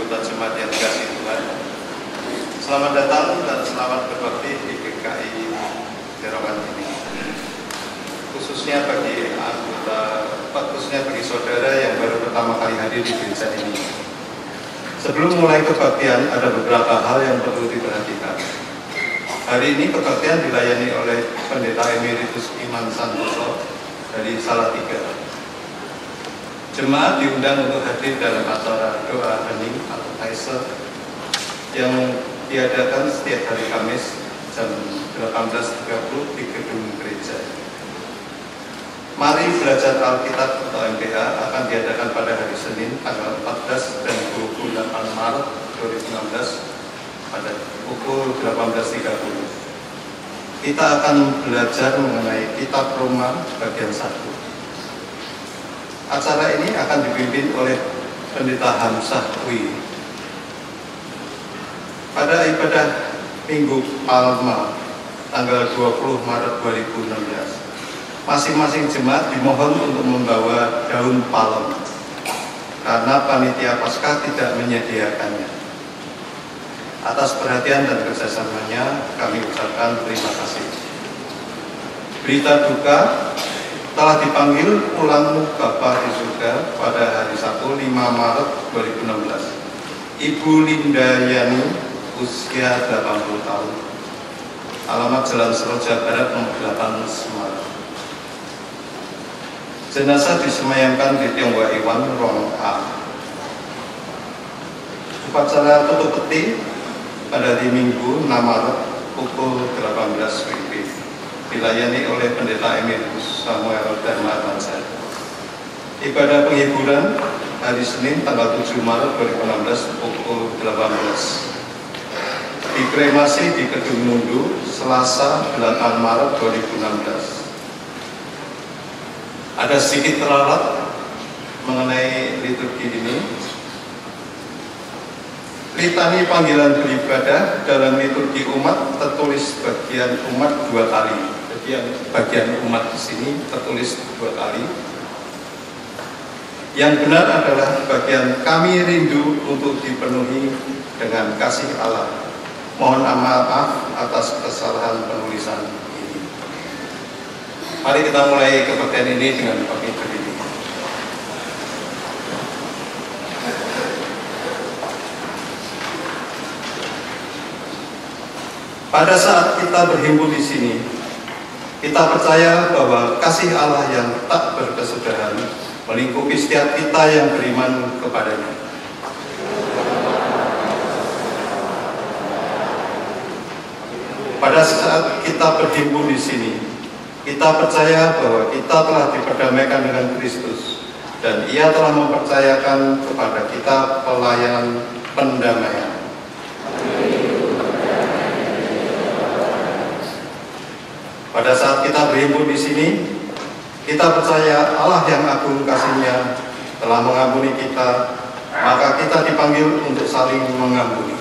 anggota jemaat yang dikasihi Tuhan. Selamat datang dan selamat berbakti di GKI Terawan ini. Khususnya bagi saudara yang baru pertama kali hadir di gereja ini. Sebelum mulai kebaktian, ada beberapa hal yang perlu diperhatikan. Hari ini kebaktian dilayani oleh Pendeta Emeritus Iman Santoso dari Salatiga. Jemaat diundang untuk hadir dalam acara doa hening atau Taise yang diadakan setiap hari Kamis jam 18.30 di gedung gereja. Mari belajar Alkitab atau MBA akan diadakan pada hari Senin tanggal 14 dan 28 Maret 2016 pada pukul 18.30. Kita akan belajar mengenai Kitab Roma bagian 1. Acara ini akan dipimpin oleh Pendeta Hamzah Wi. Pada ibadah Minggu Palma tanggal 20 Maret 2016, masing-masing jemaat dimohon untuk membawa daun palem karena panitia Paskah tidak menyediakannya. Atas perhatian dan kerjasamanya kami ucapkan terima kasih. Berita duka, telah dipanggil pulang Bapa di surga pada hari Sabtu 5 Maret 2016. Ibu Linda Yani, usia 80 tahun. Alamat Jalan Seroja Barat nomor 8 Semarang. Jenazah disemayamkan di Tionghoa Iwan, ruang A. Upacara tutup peti pada hari Minggu 6 Maret pukul 18 WIB. Dilayani oleh Pendeta Emeritus Samuel Dharma-Mansa. Ibadah penghiburan hari Senin tanggal 7 Maret 2016 pukul 18. Dikremasi di Gedung Mundu Selasa 8 Maret 2016. Ada sedikit teralat mengenai liturgi ini. Litani panggilan beribadah dalam liturgi umat tertulis bagian umat 2 kali. Bagian umat di sini tertulis 2 kali. Yang benar adalah bagian kami rindu untuk dipenuhi dengan kasih Allah. Mohon maaf atas kesalahan penulisan ini. Mari kita mulai kebaktian ini dengan bangkit berdiri. Pada saat kita berhimpun di sini, kita percaya bahwa kasih Allah yang tak berkesudahan melingkupi setiap kita yang beriman kepadanya. Pada saat kita berhimpun di sini, kita percaya bahwa kita telah diperdamaikan dengan Kristus dan Ia telah mempercayakan kepada kita pelayanan pendamaian. Pada saat kita berhimpun di sini, kita percaya Allah yang agung kasih-Nya telah mengampuni kita, maka kita dipanggil untuk saling mengampuni.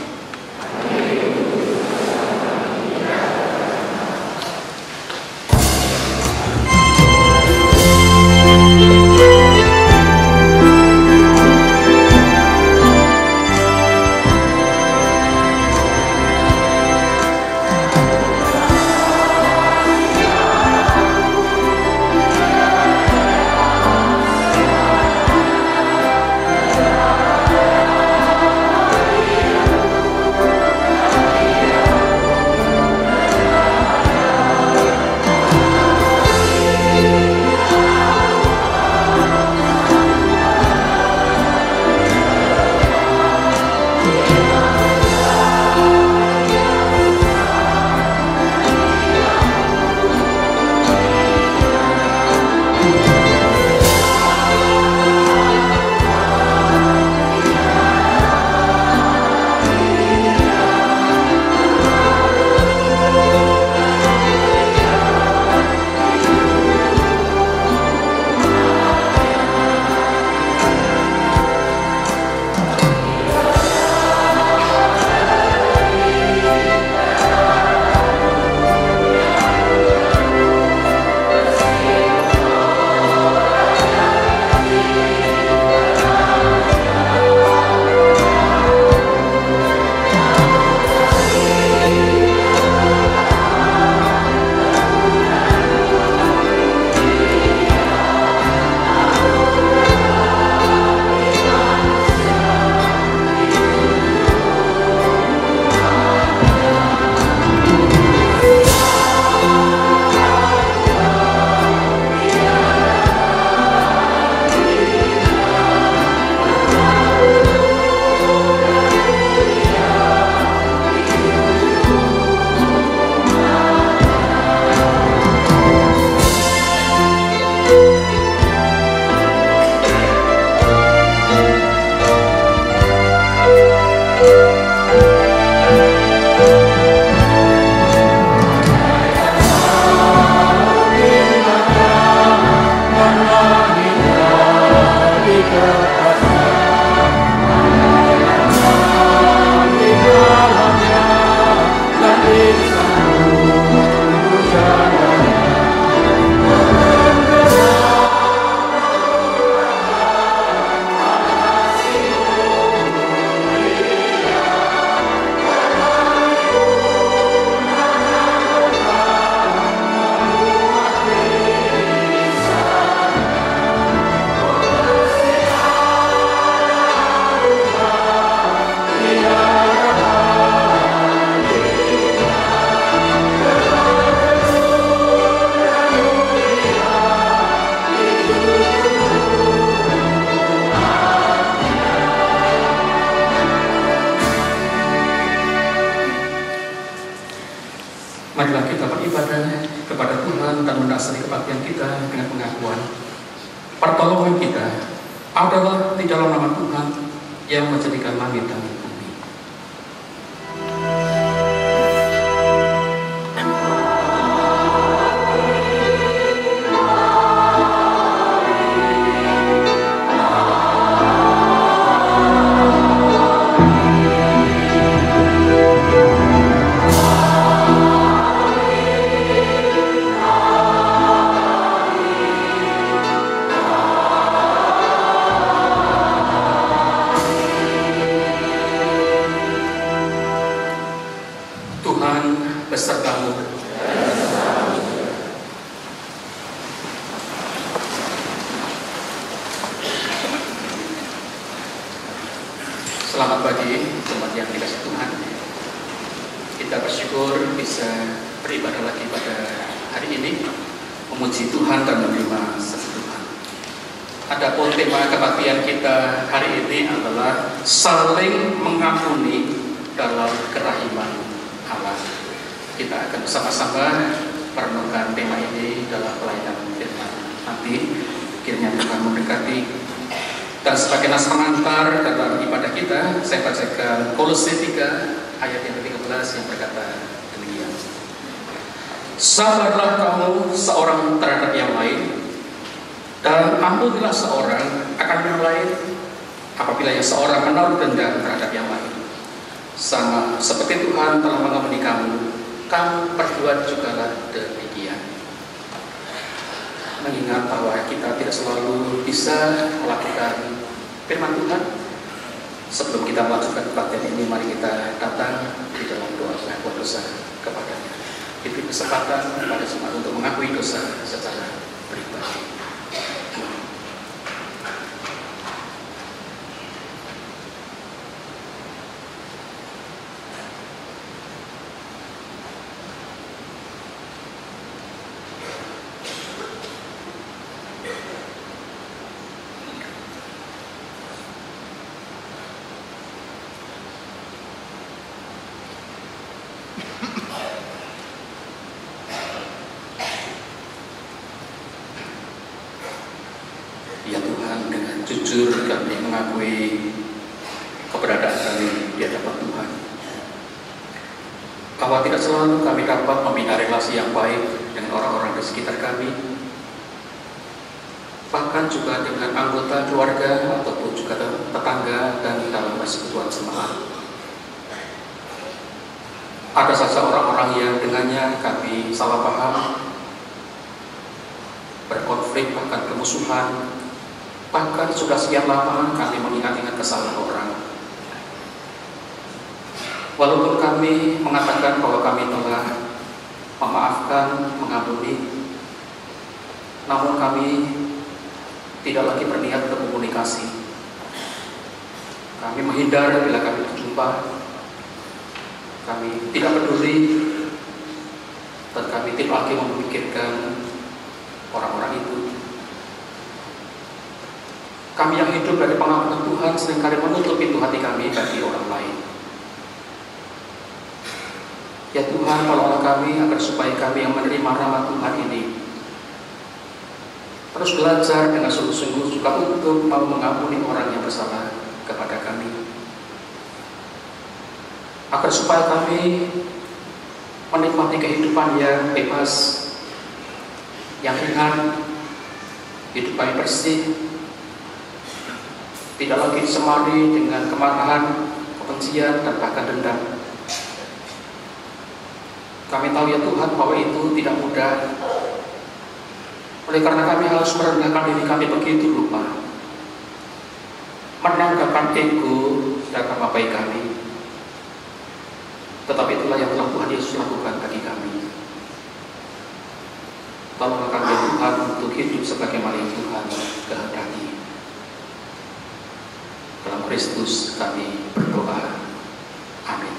Marilah kita beribadah kepada Tuhan dan mendasari kebaktian kita dengan pengakuan pertolongan kita adalah di dalam nama Tuhan yang menjadikan langit dan bumi. Selamat pagi, jemaat yang dikasih Tuhan. Kita bersyukur bisa beribadah lagi pada hari ini, memuji Tuhan dan menerima sabda Tuhan. Adapun tema kebaktian kita hari ini adalah saling mengampuni dalam kerahiman Allah. Kita akan bersama-sama merenungkan tema ini dalam pelayanan firman. Nanti kiranya Tuhan memberkati. Dan sebagai nas pengantar dalam ibadah kita, saya bacakan Kolose 3 ayat yang ke-13 yang berkata demikian. Sabarlah kamu seorang terhadap yang lain, dan ampunilah seorang akan yang lain apabila yang seorang menaruh dendam terhadap yang lain. Sama seperti Tuhan telah mengampuni kamu, kamu perbuat jugalah demikian. Mengingat bahwa kita tidak selalu bisa melakukan firman Tuhan, sebelum kita melanjutkan kebaktian ini, mari kita datang di dalam doa pengakuan dosa kepadanya. Beri kesempatan kepada semua untuk mengakui dosa secara pribadi. Ya Tuhan, dengan jujur kami mengakui keberadaan kami di hadapan Tuhan, bahwa tidak selalu kami dapat membina relasi yang baik dengan orang-orang di sekitar kami, bahkan juga dengan anggota keluarga ataupun juga tetangga dan dalam persekutuan jemaat. Ada saja orang-orang yang dengannya kami salah paham, berkonflik, bahkan kemusuhan. Bahkan sudah sekian lama kami mengingat-ingat kesalahan orang. Walaupun kami mengatakan bahwa kami telah memaafkan, mengampuni, namun kami tidak lagi berniat untuk komunikasi. Kami menghindar bila kami berjumpa. Kami tidak peduli, dan kami tidak lagi memikirkan orang-orang itu. Kami yang hidup dari pengampunan Tuhan seringkali menutup pintu hati kami bagi orang lain. Ya Tuhan, tolonglah kami agar supaya kami yang menerima rahmat Tuhan ini terus belajar dengan sungguh-sungguh juga untuk mau mengampuni orang yang bersalah kepada kami, agar supaya kami menikmati kehidupan yang bebas, yang ringan, hidup kami bersih, tidak lagi disemari dengan kemarahan, kebencian, dan bahkan dendam. Kami tahu ya Tuhan bahwa itu tidak mudah. Oleh karena kami harus merendahkan diri kami begitu rupa, menanggalkan ego dan baik kami. Tetapi itulah yang telah Tuhan Yesus lakukan bagi kami. Tolonglah kami Tuhan untuk hidup sebagaimana Tuhan kehendaki. Dalam Kristus kami berdoa. Amin.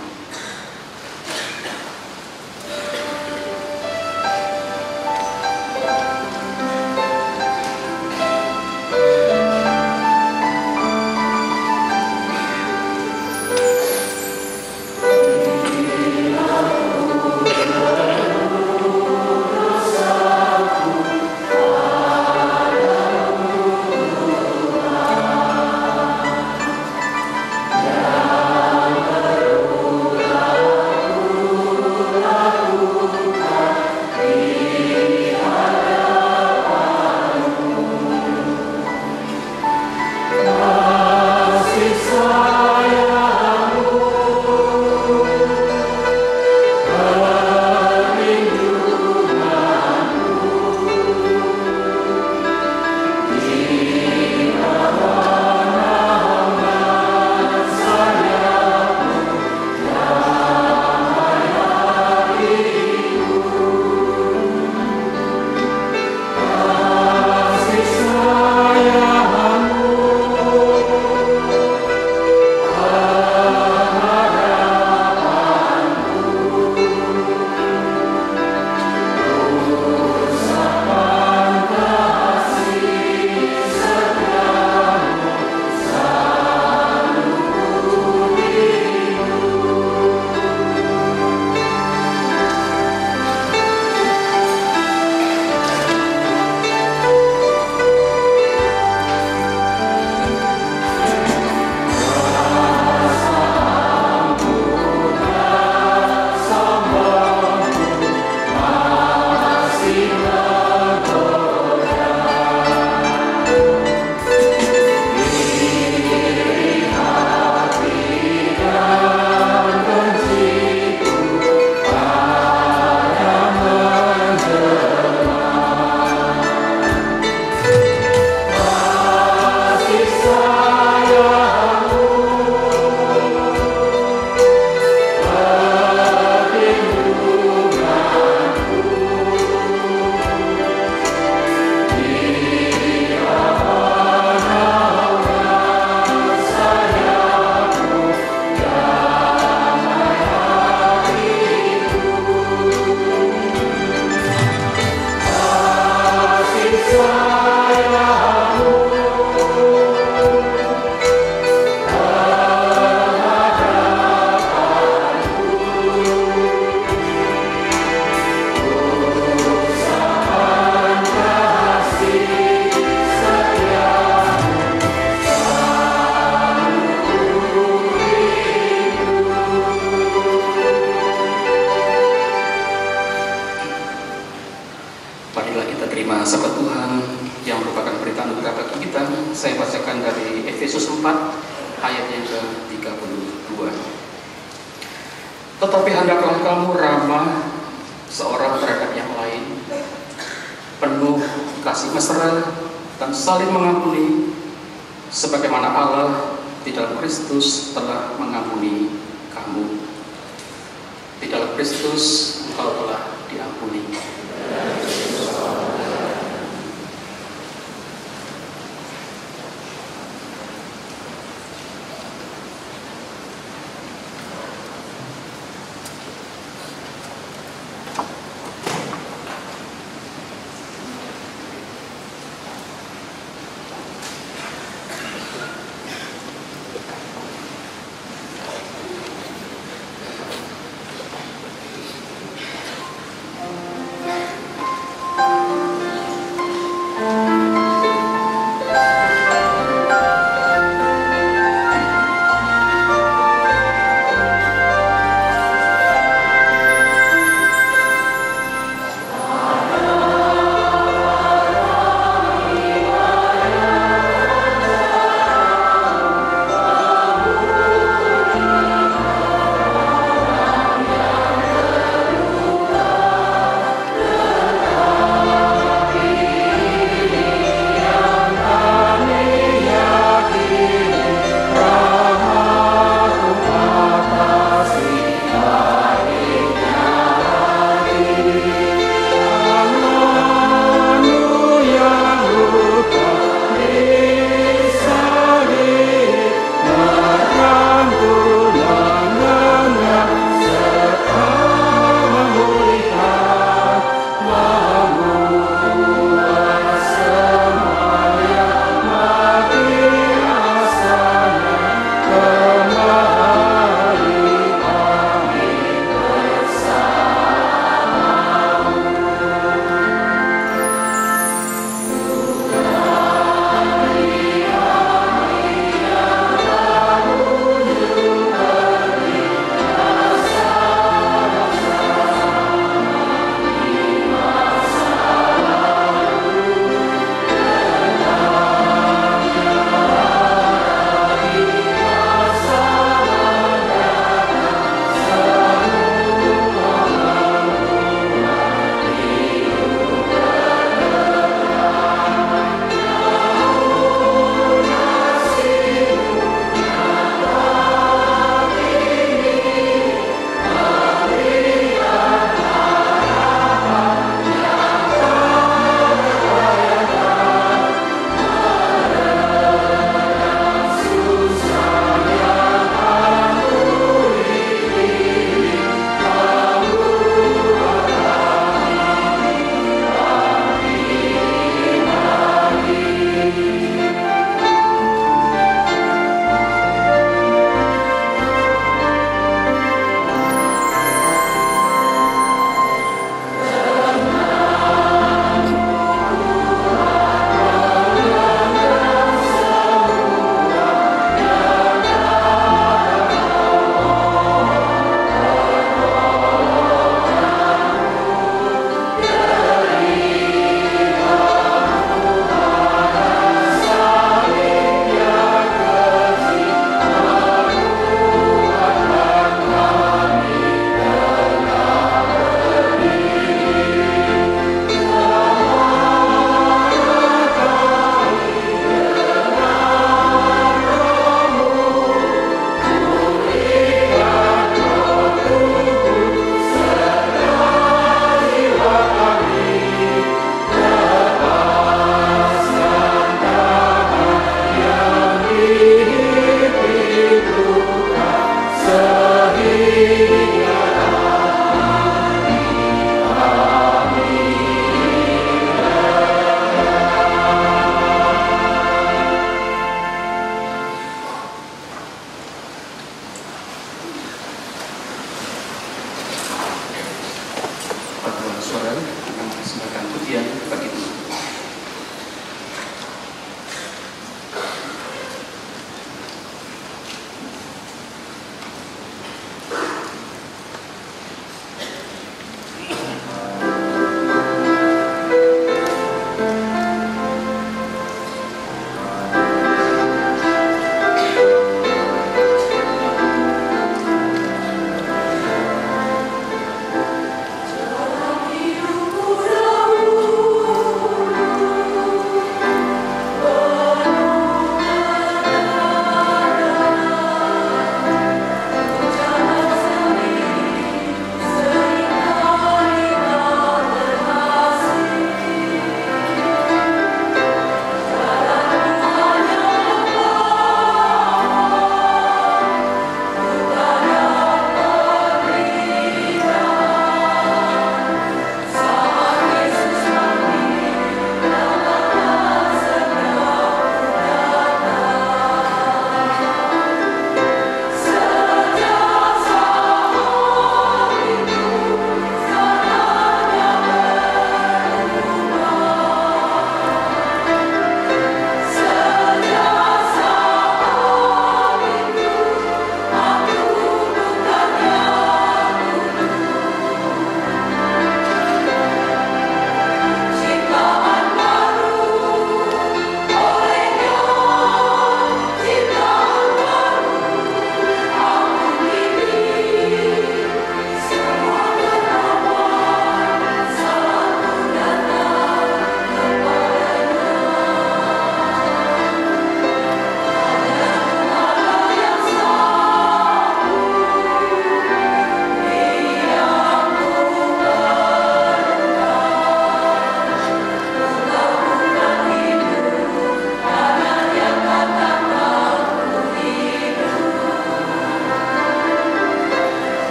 Efesus 4 ayat yang ke-32. Tetapi hendaklah kamu ramah seorang terhadap yang lain, penuh kasih mesra dan saling mengampuni, sebagaimana Allah di dalam Kristus telah mengampuni kamu. Di dalam Kristus engkau telah diampuni.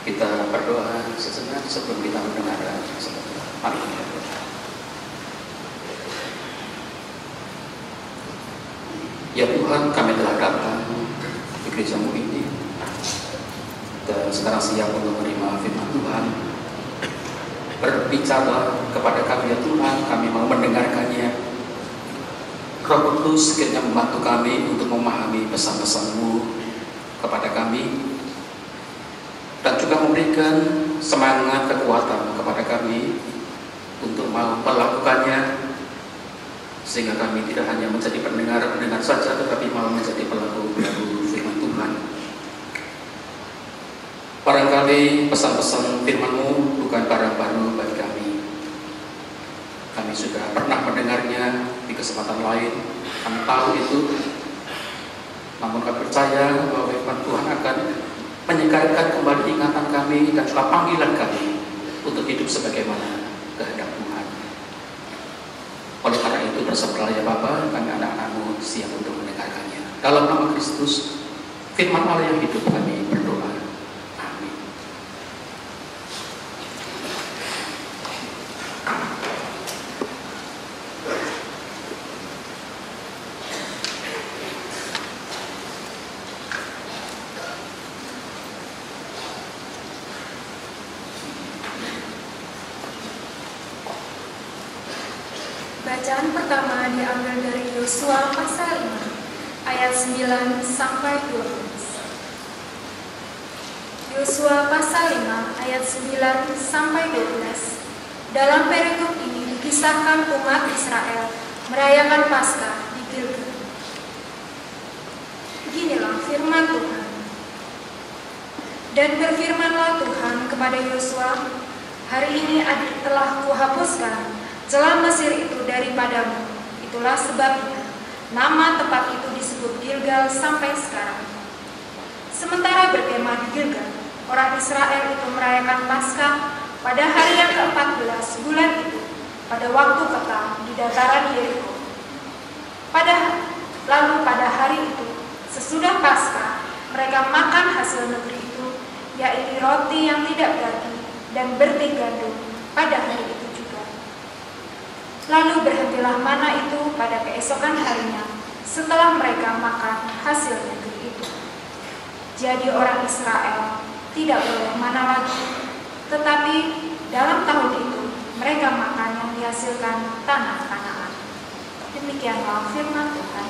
Kita berdoa sejenak sebelum kita mendengarkan sebentar. Mari kita berdoa. Ya Tuhan, kami telah datang di gereja-Mu ini dan sekarang siap untuk menerima firman Tuhan. Berbicara kepada kami ya Tuhan, kami mau mendengarkannya. Roh Kudus kiranya membantu kami untuk memahami pesan-pesan-Mu kepada kami dan juga memberikan semangat kekuatan kepada kami untuk mau melakukannya, sehingga kami tidak hanya menjadi pendengar saja, tetapi mau menjadi pelaku firman Tuhan. Barangkali pesan-pesan firman-Mu bukan barang baru bagi kami. Kami sudah pernah mendengarnya di kesempatan lain, kami tahu itu. Namun kami percaya bahwa firman Tuhan akan menyegarkan kembali ingatan kami dan juga panggilan kami untuk hidup sebagaimana kehendak Tuhan. Oleh karena itu berseberlah ya Bapa, kami anak-anak-Mu siap untuk mendengarkannya. Dalam nama Kristus, firman Allah yang hidup, kami berdoa. Amin. Bacaan pertama diambil dari Yosua pasal 5 ayat 9 sampai 12. Yosua pasal 5 ayat 9 sampai 12. Dalam perikop ini dikisahkan umat Israel merayakan Paskah di Gilgal. Beginilah firman Tuhan. Dan berfirmanlah Tuhan kepada Yosua, hari ini telah kuhapuskan celah Mesir itu daripadamu. Itulah sebabnya nama tempat itu disebut Gilgal sampai sekarang. Sementara berkemah di Gilgal, orang Israel itu merayakan Paskah pada hari yang ke-14 bulan itu, pada waktu petang di dataran Yeriko. Lalu pada hari itu, sesudah Paskah, mereka makan hasil negeri itu, yaitu roti yang tidak berarti dan berti gandum pada hari itu. Lalu berhentilah mana itu pada keesokan harinya setelah mereka makan hasil negeri itu. Jadi orang Israel tidak boleh mana lagi, tetapi dalam tahun itu mereka makan yang dihasilkan tanah Kanaan. Demikianlah firman Tuhan.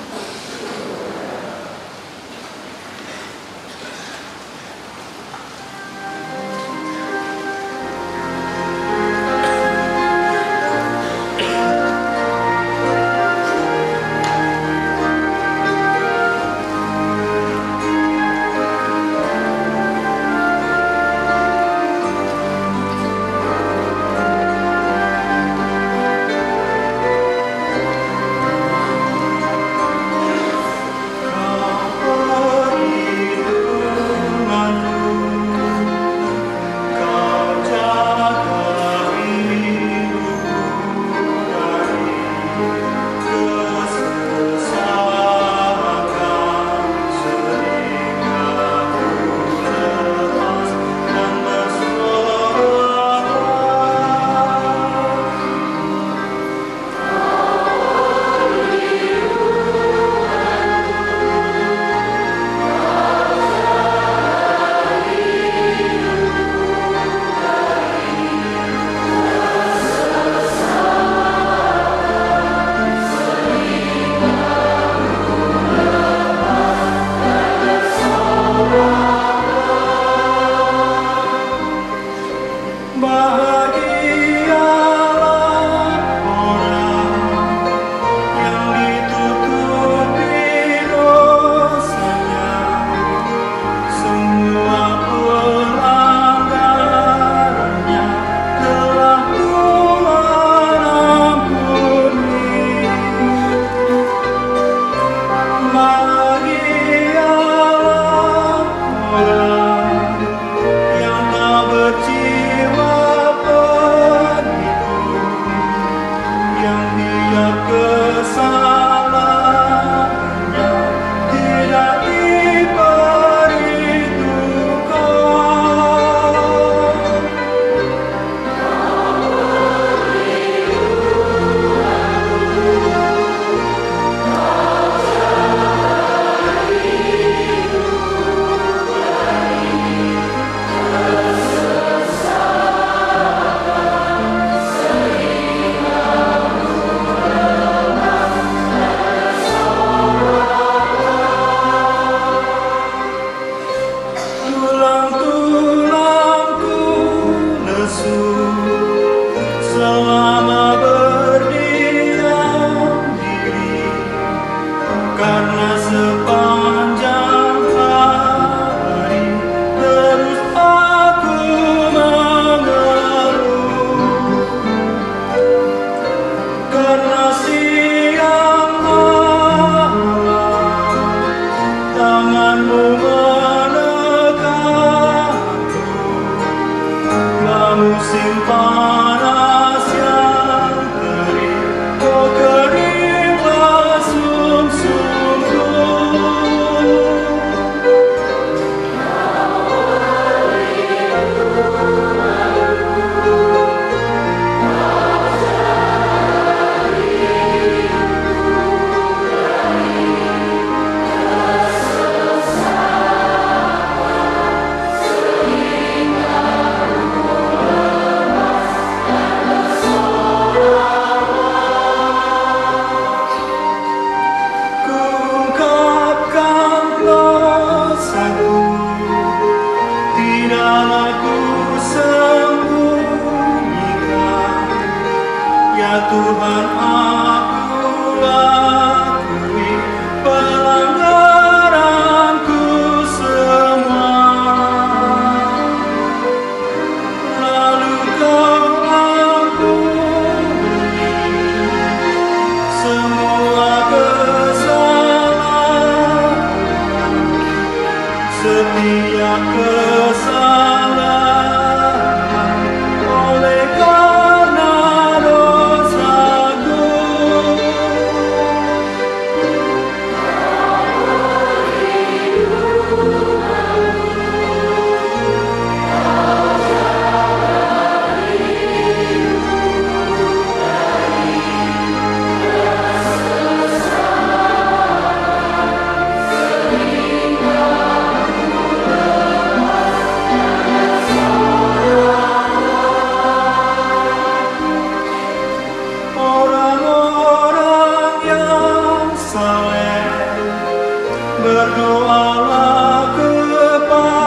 tulang-tulangku lesu selama berdiam diri, karena sepanjang hari terus aku mengeluh, karena siang malam tanganmu menekanku, musim panas yang terik, kau keringlah sumsumku. Kuungkapkan dosaku, tidaklah ku sembunyikan. Ya Tuhan, aku akui pelanggaranku semua. Lalu kau ampuni semua kesalahan, setiap kesalahan oleh karena dosaku. Orang-orang yang saleh, berdoalah kepadamu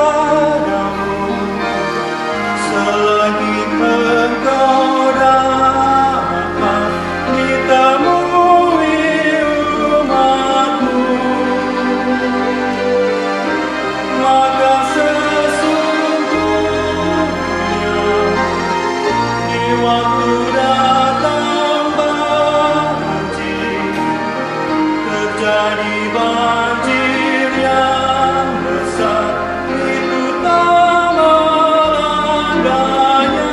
selagi engkau dapat ditemui umatmu. Maka sesungguhnya di waktu datang banjir, terjadi banjir yang besar, itu tak melandanya.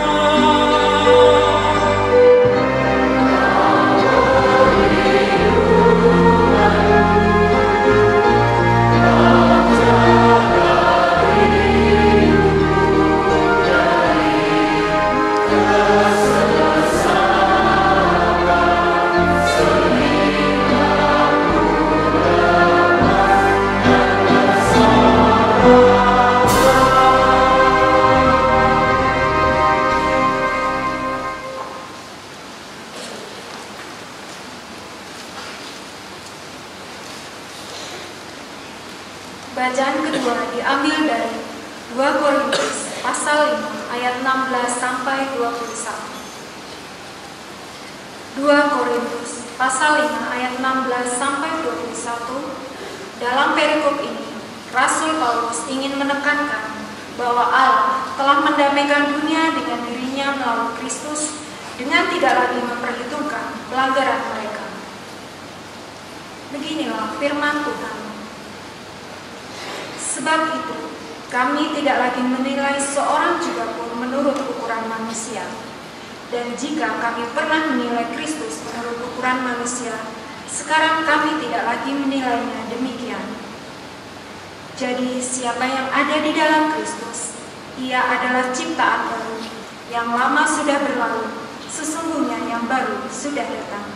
Bacaan kedua diambil dari 2 Korintus pasal 5 ayat 16 sampai 21. 2 Korintus pasal 5 ayat 16 sampai 21. Dalam perikop ini, Rasul Paulus ingin menekankan bahwa Allah telah mendamaikan dunia dengan dirinya melalui Kristus dengan tidak lagi memperhitungkan pelanggaran mereka. Beginilah firman Tuhan. Sebab itu, kami tidak lagi menilai seorang juga pun menurut ukuran manusia. Dan jika kami pernah menilai Kristus menurut ukuran manusia, sekarang kami tidak lagi menilainya demikian. Jadi siapa yang ada di dalam Kristus, ia adalah ciptaan baru. Yang lama sudah berlalu, sesungguhnya yang baru sudah datang.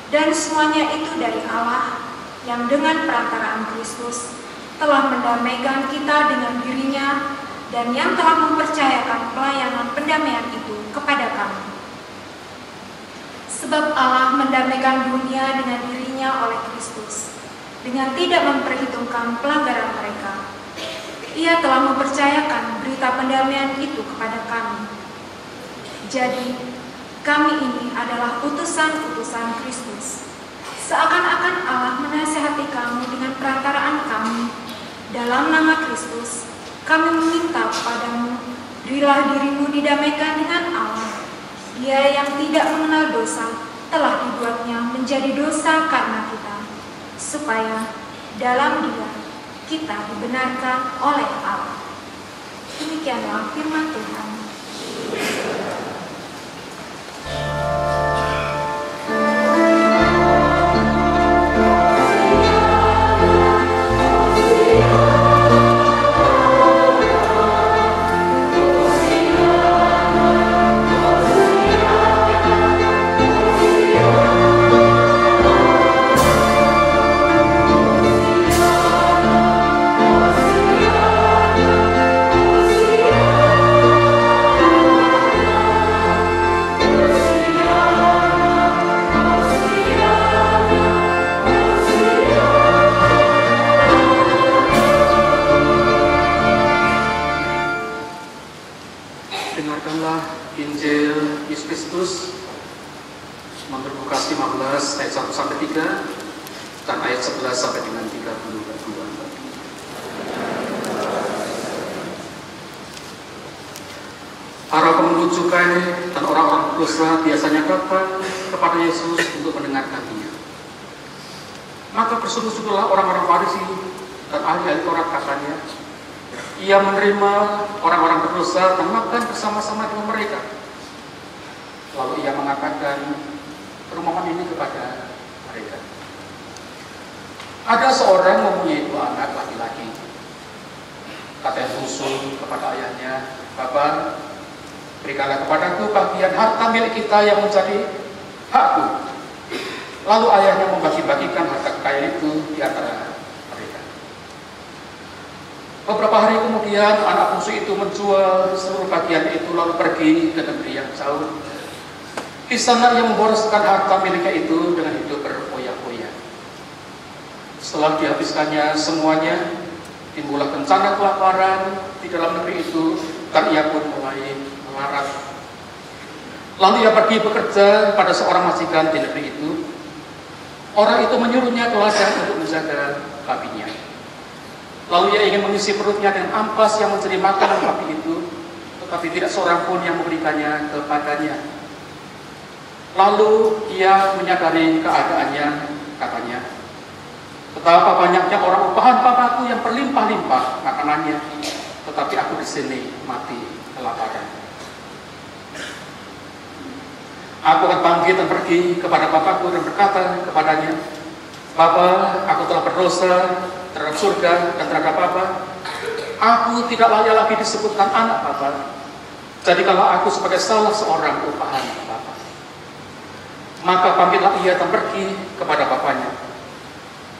Dan semuanya itu dari Allah, yang dengan perantaraan Kristus telah mendamaikan kita dengan dirinya, dan yang telah mempercayakan pelayanan pendamaian itu kepada kami. Sebab Allah mendamaikan dunia dengan dirinya oleh Kristus, dengan tidak memperhitungkan pelanggaran mereka. Ia telah mempercayakan berita pendamaian itu kepada kami. Jadi, kami ini adalah utusan-utusan Kristus. Seakan-akan Allah menasihati kamu dengan perantaraan kami. Dalam nama Kristus, kami meminta kepadamu, berilah dirimu didamaikan dengan Allah. Dia yang tidak mengenal dosa telah dibuatnya menjadi dosa karena kita, supaya dalam Dia kita dibenarkan oleh Allah. Demikianlah firman Tuhan. Injil Yesus Kristus menurut Lukas 15 ayat 1 sampai 3 dan ayat 11 sampai dengan 32. Para pemungut cukai dan orang-orang berdosa biasanya datang kepada Yesus untuk mendengarkannya. Maka bersungguh-sungguhlah orang-orang Farisi dan ahli-ahli Taurat, katanya, ia menerima orang-orang berdosa dan makan bersama-sama dengan mereka. Lalu ia mengatakan perumpamaan ini kepada mereka. Ada seorang mempunyai 2 anak laki-laki. Kata yang bungsu kepada ayahnya, "Bapa, berikanlah kepadaku bagian harta milik kita yang menjadi hakku." Lalu ayahnya membagi-bagikan harta kekayaan itu di antara mereka. Beberapa hari kemudian anak bungsu itu menjual seluruh bagian itu lalu pergi ke negeri yang jauh. Di sana ia memboroskan harta miliknya itu dengan hidup berfoya-foya. Setelah dihabiskannya semuanya, timbullah bencana kelaparan di dalam negeri itu dan ia pun mulai melarat. Lalu ia pergi bekerja pada seorang majikan di negeri itu. Orang itu menyuruhnya ke ladang untuk menjaga babinya. Lalu ia ingin mengisi perutnya dengan ampas yang menjadi makanan babi itu, tetapi tidak seorang pun yang memberikannya kepadanya. Lalu ia menyadari keadaannya, katanya, "Betapa banyaknya orang upahan papaku yang berlimpah-limpah makanannya, tetapi aku di sini mati kelaparan. Aku akan bangkit dan pergi kepada bapakku dan berkata kepadanya, Bapa, aku telah berdosa terhadap surga dan terhadap Bapa. Aku tidak layak lagi disebutkan anak Bapa. Jadikanlah aku sebagai salah seorang upahan Bapa." Maka bangkitlah ia dan pergi kepada bapaknya.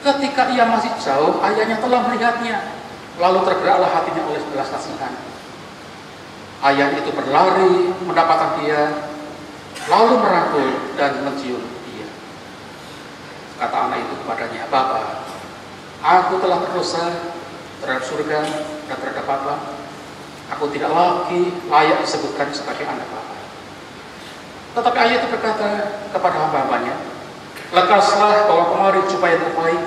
Ketika ia masih jauh, ayahnya telah melihatnya, lalu tergeraklah hatinya oleh belas kasihan. Ayah itu berlari mendapatkan dia, lalu merangkul dan mencium dia. Kata anak itu kepadanya, "Bapa, aku telah berdosa terhadap surga dan terhadap Bapa. Aku tidak lagi layak disebutkan sebagai anak Bapa." Tetapi ayah itu berkata kepada hamba-hambanya, "Lekaslah bawa kemari jubah yang terbaik.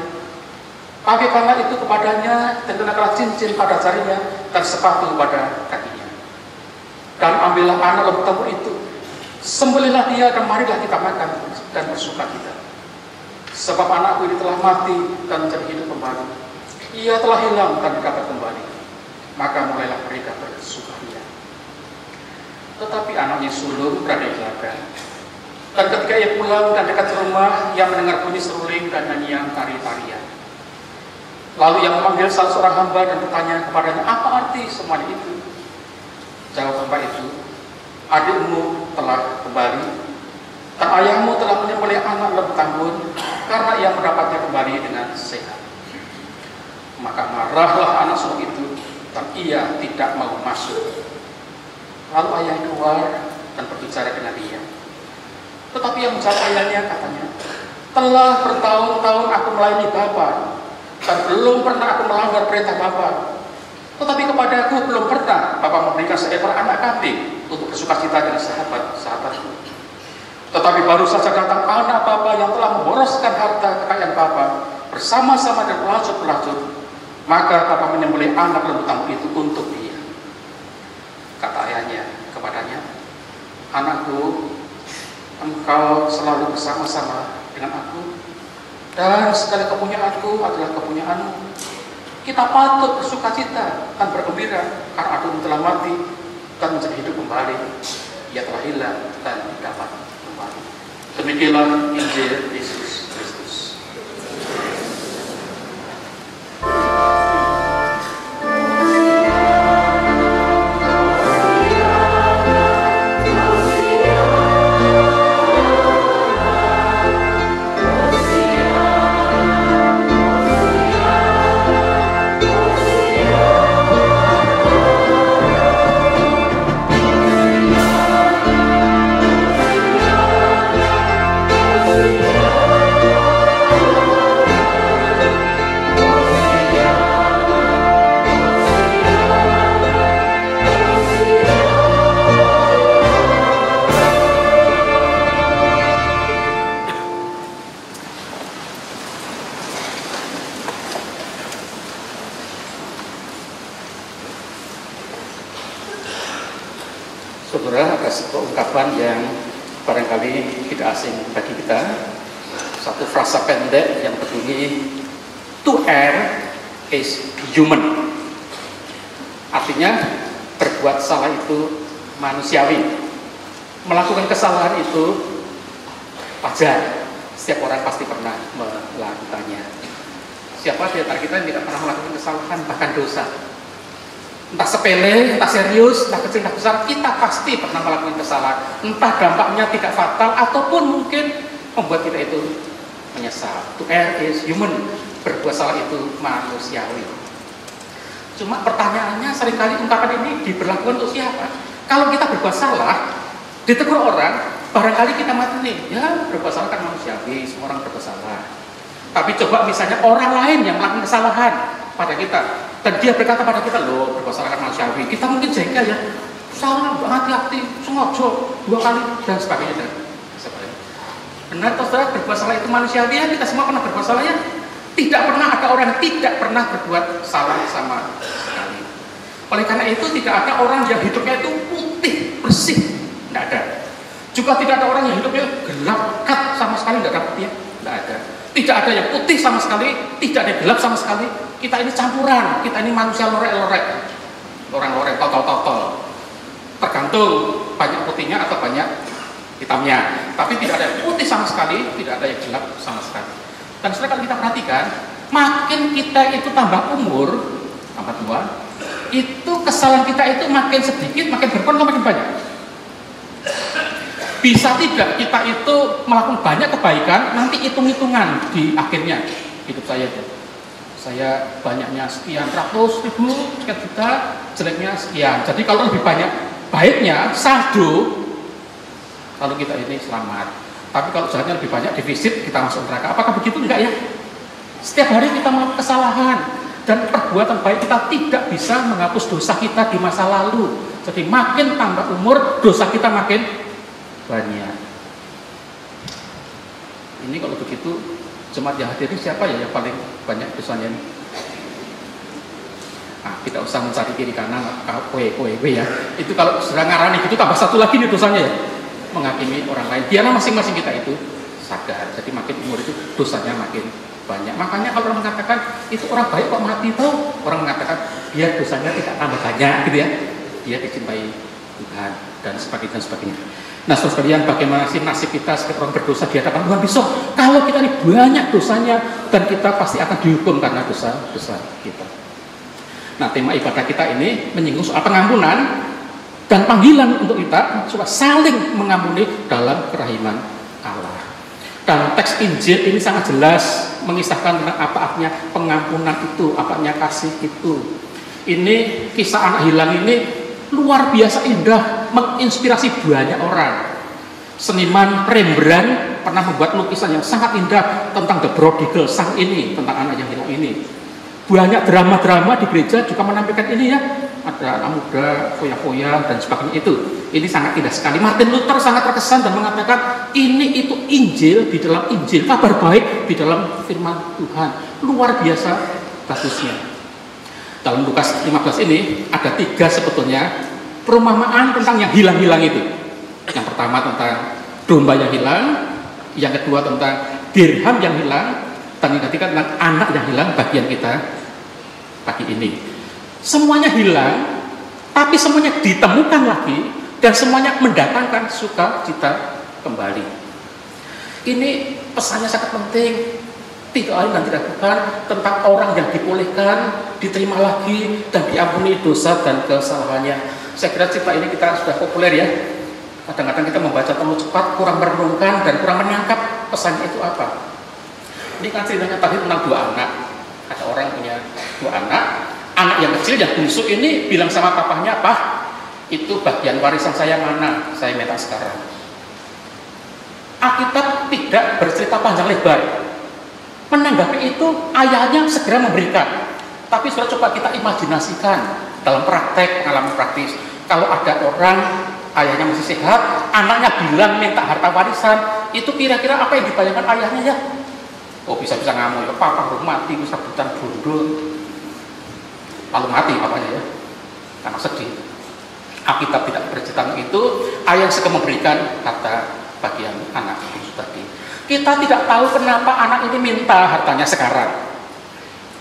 Pakaikanlah itu kepadanya dan kenakanlah cincin pada jarinya dan sepatu pada kakinya. Dan ambillah anak lembu tambur itu, sembelihlah dia dan marilah kita makan dan bersuka cita. Sebab anakku ini telah mati dan menjadi hidup kembali. Ia telah hilang dan dapat kembali. Maka mulailah mereka bersuka cita." Tetapi anaknya sulung berada di ladang. Dan ketika ia pulang dan dekat rumah, ia mendengar bunyi seruling dan nyanyian tari-tarian. Lalu ia memanggil salah seorang hamba dan bertanya kepadanya, "Apa arti semuanya itu?" Jawab hamba itu, "Adikmu telah kembali, dan ayahmu telah menyembelih anak lembu tambun, karena ia mendapatnya kembali dengan sehat." Maka marahlah anak sulung itu, dan ia tidak mau masuk. Lalu ayah keluar dan berbicara dengan dia. Tetapi yang menjawab ayahnya, katanya, "Telah bertahun-tahun aku melayani Bapa, dan belum pernah aku melanggar perintah Bapa. Tetapi kepadaku belum pernah Bapa memberikan seekor anak kambing untuk bersukacita dengan sahabat-sahabatku. Tetapi baru saja datang anak Bapa yang telah memboroskan harta kekayaan Bapa bersama-sama dengan pelacur-pelacur. Maka Bapa menyembelih anak rebutan itu untuk dia. Kata ayahnya kepadanya, anakku, engkau selalu bersama-sama dengan aku, dan segala kepunyaanku adalah kepunyaanmu. Kita patut bersukacita dan bergembira karena Adon telah mati dan menjadi hidup kembali. Ia telah hilang dan dapat kembali. Demikianlah Injil Yesus Kristus. Saudara, ada sebuah ungkapan yang barangkali tidak asing bagi kita. Satu frasa pendek yang berbunyi, to err is human. Artinya, berbuat salah itu manusiawi. Melakukan kesalahan itu wajar. Setiap orang pasti pernah melakukannya. Siapa di antara kita yang tidak pernah melakukan kesalahan, bahkan dosa? Entah sepele, entah serius, entah kecil, entah besar, kita pasti pernah melakukan kesalahan. Entah dampaknya tidak fatal, ataupun mungkin membuat kita itu menyesal. To err is human. Berbuat salah itu manusiawi. Cuma pertanyaannya, seringkali ungkapan ini diberlakukan untuk siapa? Kalau kita berbuat salah, ditegur orang, barangkali kita mati nih. Ya, berbuat salah kan manusiawi, semua orang berbuat salah. Tapi coba misalnya orang lain yang melakukan kesalahan pada kita, dan dia berkata pada kita, loh, berbuat salah kan manusiawi. Kita mungkin jengkel ya, salah, hati-hati, sengaja, 2 kali, dan sebagainya. Benar, saudara, berbuat salah itu manusiawi ya, kita semua pernah berbuat salah ya. Tidak pernah ada orang yang tidak pernah berbuat salah sama sekali. Oleh karena itu, tidak ada orang yang hidupnya itu putih, bersih, tidak ada. Juga tidak ada orang yang hidupnya gelap, kat sama sekali, tidak ada putih, tidak ada. Tidak ada yang putih sama sekali, tidak ada yang gelap sama sekali. Kita ini campuran, kita ini manusia lorek-lorek, lorek-lorek, totol-totol. Tergantung banyak putihnya atau banyak hitamnya. Tapi tidak ada yang putih sama sekali, tidak ada yang gelap sama sekali. Dan setelah kalau kita perhatikan, makin kita itu tambah umur, tambah tua, itu kesalahan kita itu makin sedikit, makin berkurang, makin banyak. Bisa tidak kita itu melakukan banyak kebaikan, nanti hitung-hitungan di akhirnya hidup saya itu. Saya banyaknya sekian ratus ribu, sekian juta, jeleknya sekian. Jadi kalau lebih banyak baiknya, saldo, kalau kita ini selamat. Tapi kalau jahatnya lebih banyak, defisit, kita masuk neraka. Apakah begitu? Enggak ya? Setiap hari kita melakukan kesalahan, dan perbuatan baik kita tidak bisa menghapus dosa kita di masa lalu. Jadi makin tambah umur, dosa kita makin banyak. Ini kalau begitu, jemaat yang hadir ini siapa ya yang paling banyak dosanya ini? Nah, tidak usah mencari kiri kanan, ya. Itu kalau sudah ngarani gitu, tambah satu lagi nih dosanya ya, menghakimi orang lain. Biarlah masing-masing kita itu sadar. Jadi makin umur itu dosanya makin banyak. Makanya kalau orang mengatakan itu orang baik kok mati tuh, orang mengatakan biar dosanya tidak tambah banyak, gitu ya. Dia dicintai Tuhan dan sebagainya dan sebagainya. Nah, saudara sekalian, bagaimana sih nasib kita sebagai orang berdosa di hadapan Tuhan besok? Kalau kita ini banyak dosanya, dan kita pasti akan dihukum karena dosa-dosa kita. Nah, tema ibadah kita ini menyinggung soal pengampunan dan panggilan untuk kita supaya saling mengampuni dalam kerahiman Allah. Dan teks Injil ini sangat jelas mengisahkan tentang apa artinya pengampunan itu, apa artinya kasih itu. Ini kisah anak hilang ini luar biasa indah, menginspirasi banyak orang. Seniman Rembrandt pernah membuat lukisan yang sangat indah tentang The Prodigal Son ini, tentang anak yang hilang ini. Banyak drama-drama di gereja juga menampilkan ini ya. Ada anak muda, foya-foya dan sebagainya itu. Ini sangat indah sekali. Martin Luther sangat terkesan dan mengatakan ini itu Injil di dalam Injil, kabar baik di dalam firman Tuhan. Luar biasa bagusnya. Dalam Lukas 15 ini ada 3 sebetulnya perumpamaan tentang yang hilang-hilang itu. Yang pertama tentang domba yang hilang, yang kedua tentang dirham yang hilang, dan yang ketiga tentang anak yang hilang bagian kita pagi ini. Semuanya hilang, tapi semuanya ditemukan lagi dan semuanya mendatangkan sukacita kembali. Ini pesannya sangat penting. Tidak lain dan tidak bukan tentang orang yang dipulihkan, diterima lagi dan diampuni dosa dan kesalahannya. Saya kira cerita ini kita sudah populer ya. Kadang-kadang kita membaca terlalu cepat, kurang merenungkan dan kurang menangkap pesannya itu apa. Ini kan ceritanya tadi tentang 2 anak. Ada orang punya 2 anak. Anak yang kecil, yang bungsu ini bilang sama papahnya, "Pak, itu bagian warisan saya mana? Saya minta sekarang." Alkitab tidak bercerita panjang lebar. Menanggapi itu, ayahnya segera memberikan. Tapi sudah coba kita imajinasikan dalam praktek, pengalaman praktis. Kalau ada orang, ayahnya masih sehat, anaknya bilang minta harta warisan, itu kira-kira apa yang dibayangkan ayahnya ya? Oh, bisa-bisa ngamuk ya, papa belum mati, rebutan bondo. Lalu mati papanya ya, karena sedih. Alkitab tidak bercerita itu, ayah segera memberikan kata bagian anak itu tadi. Kita tidak tahu kenapa anak ini minta hartanya sekarang.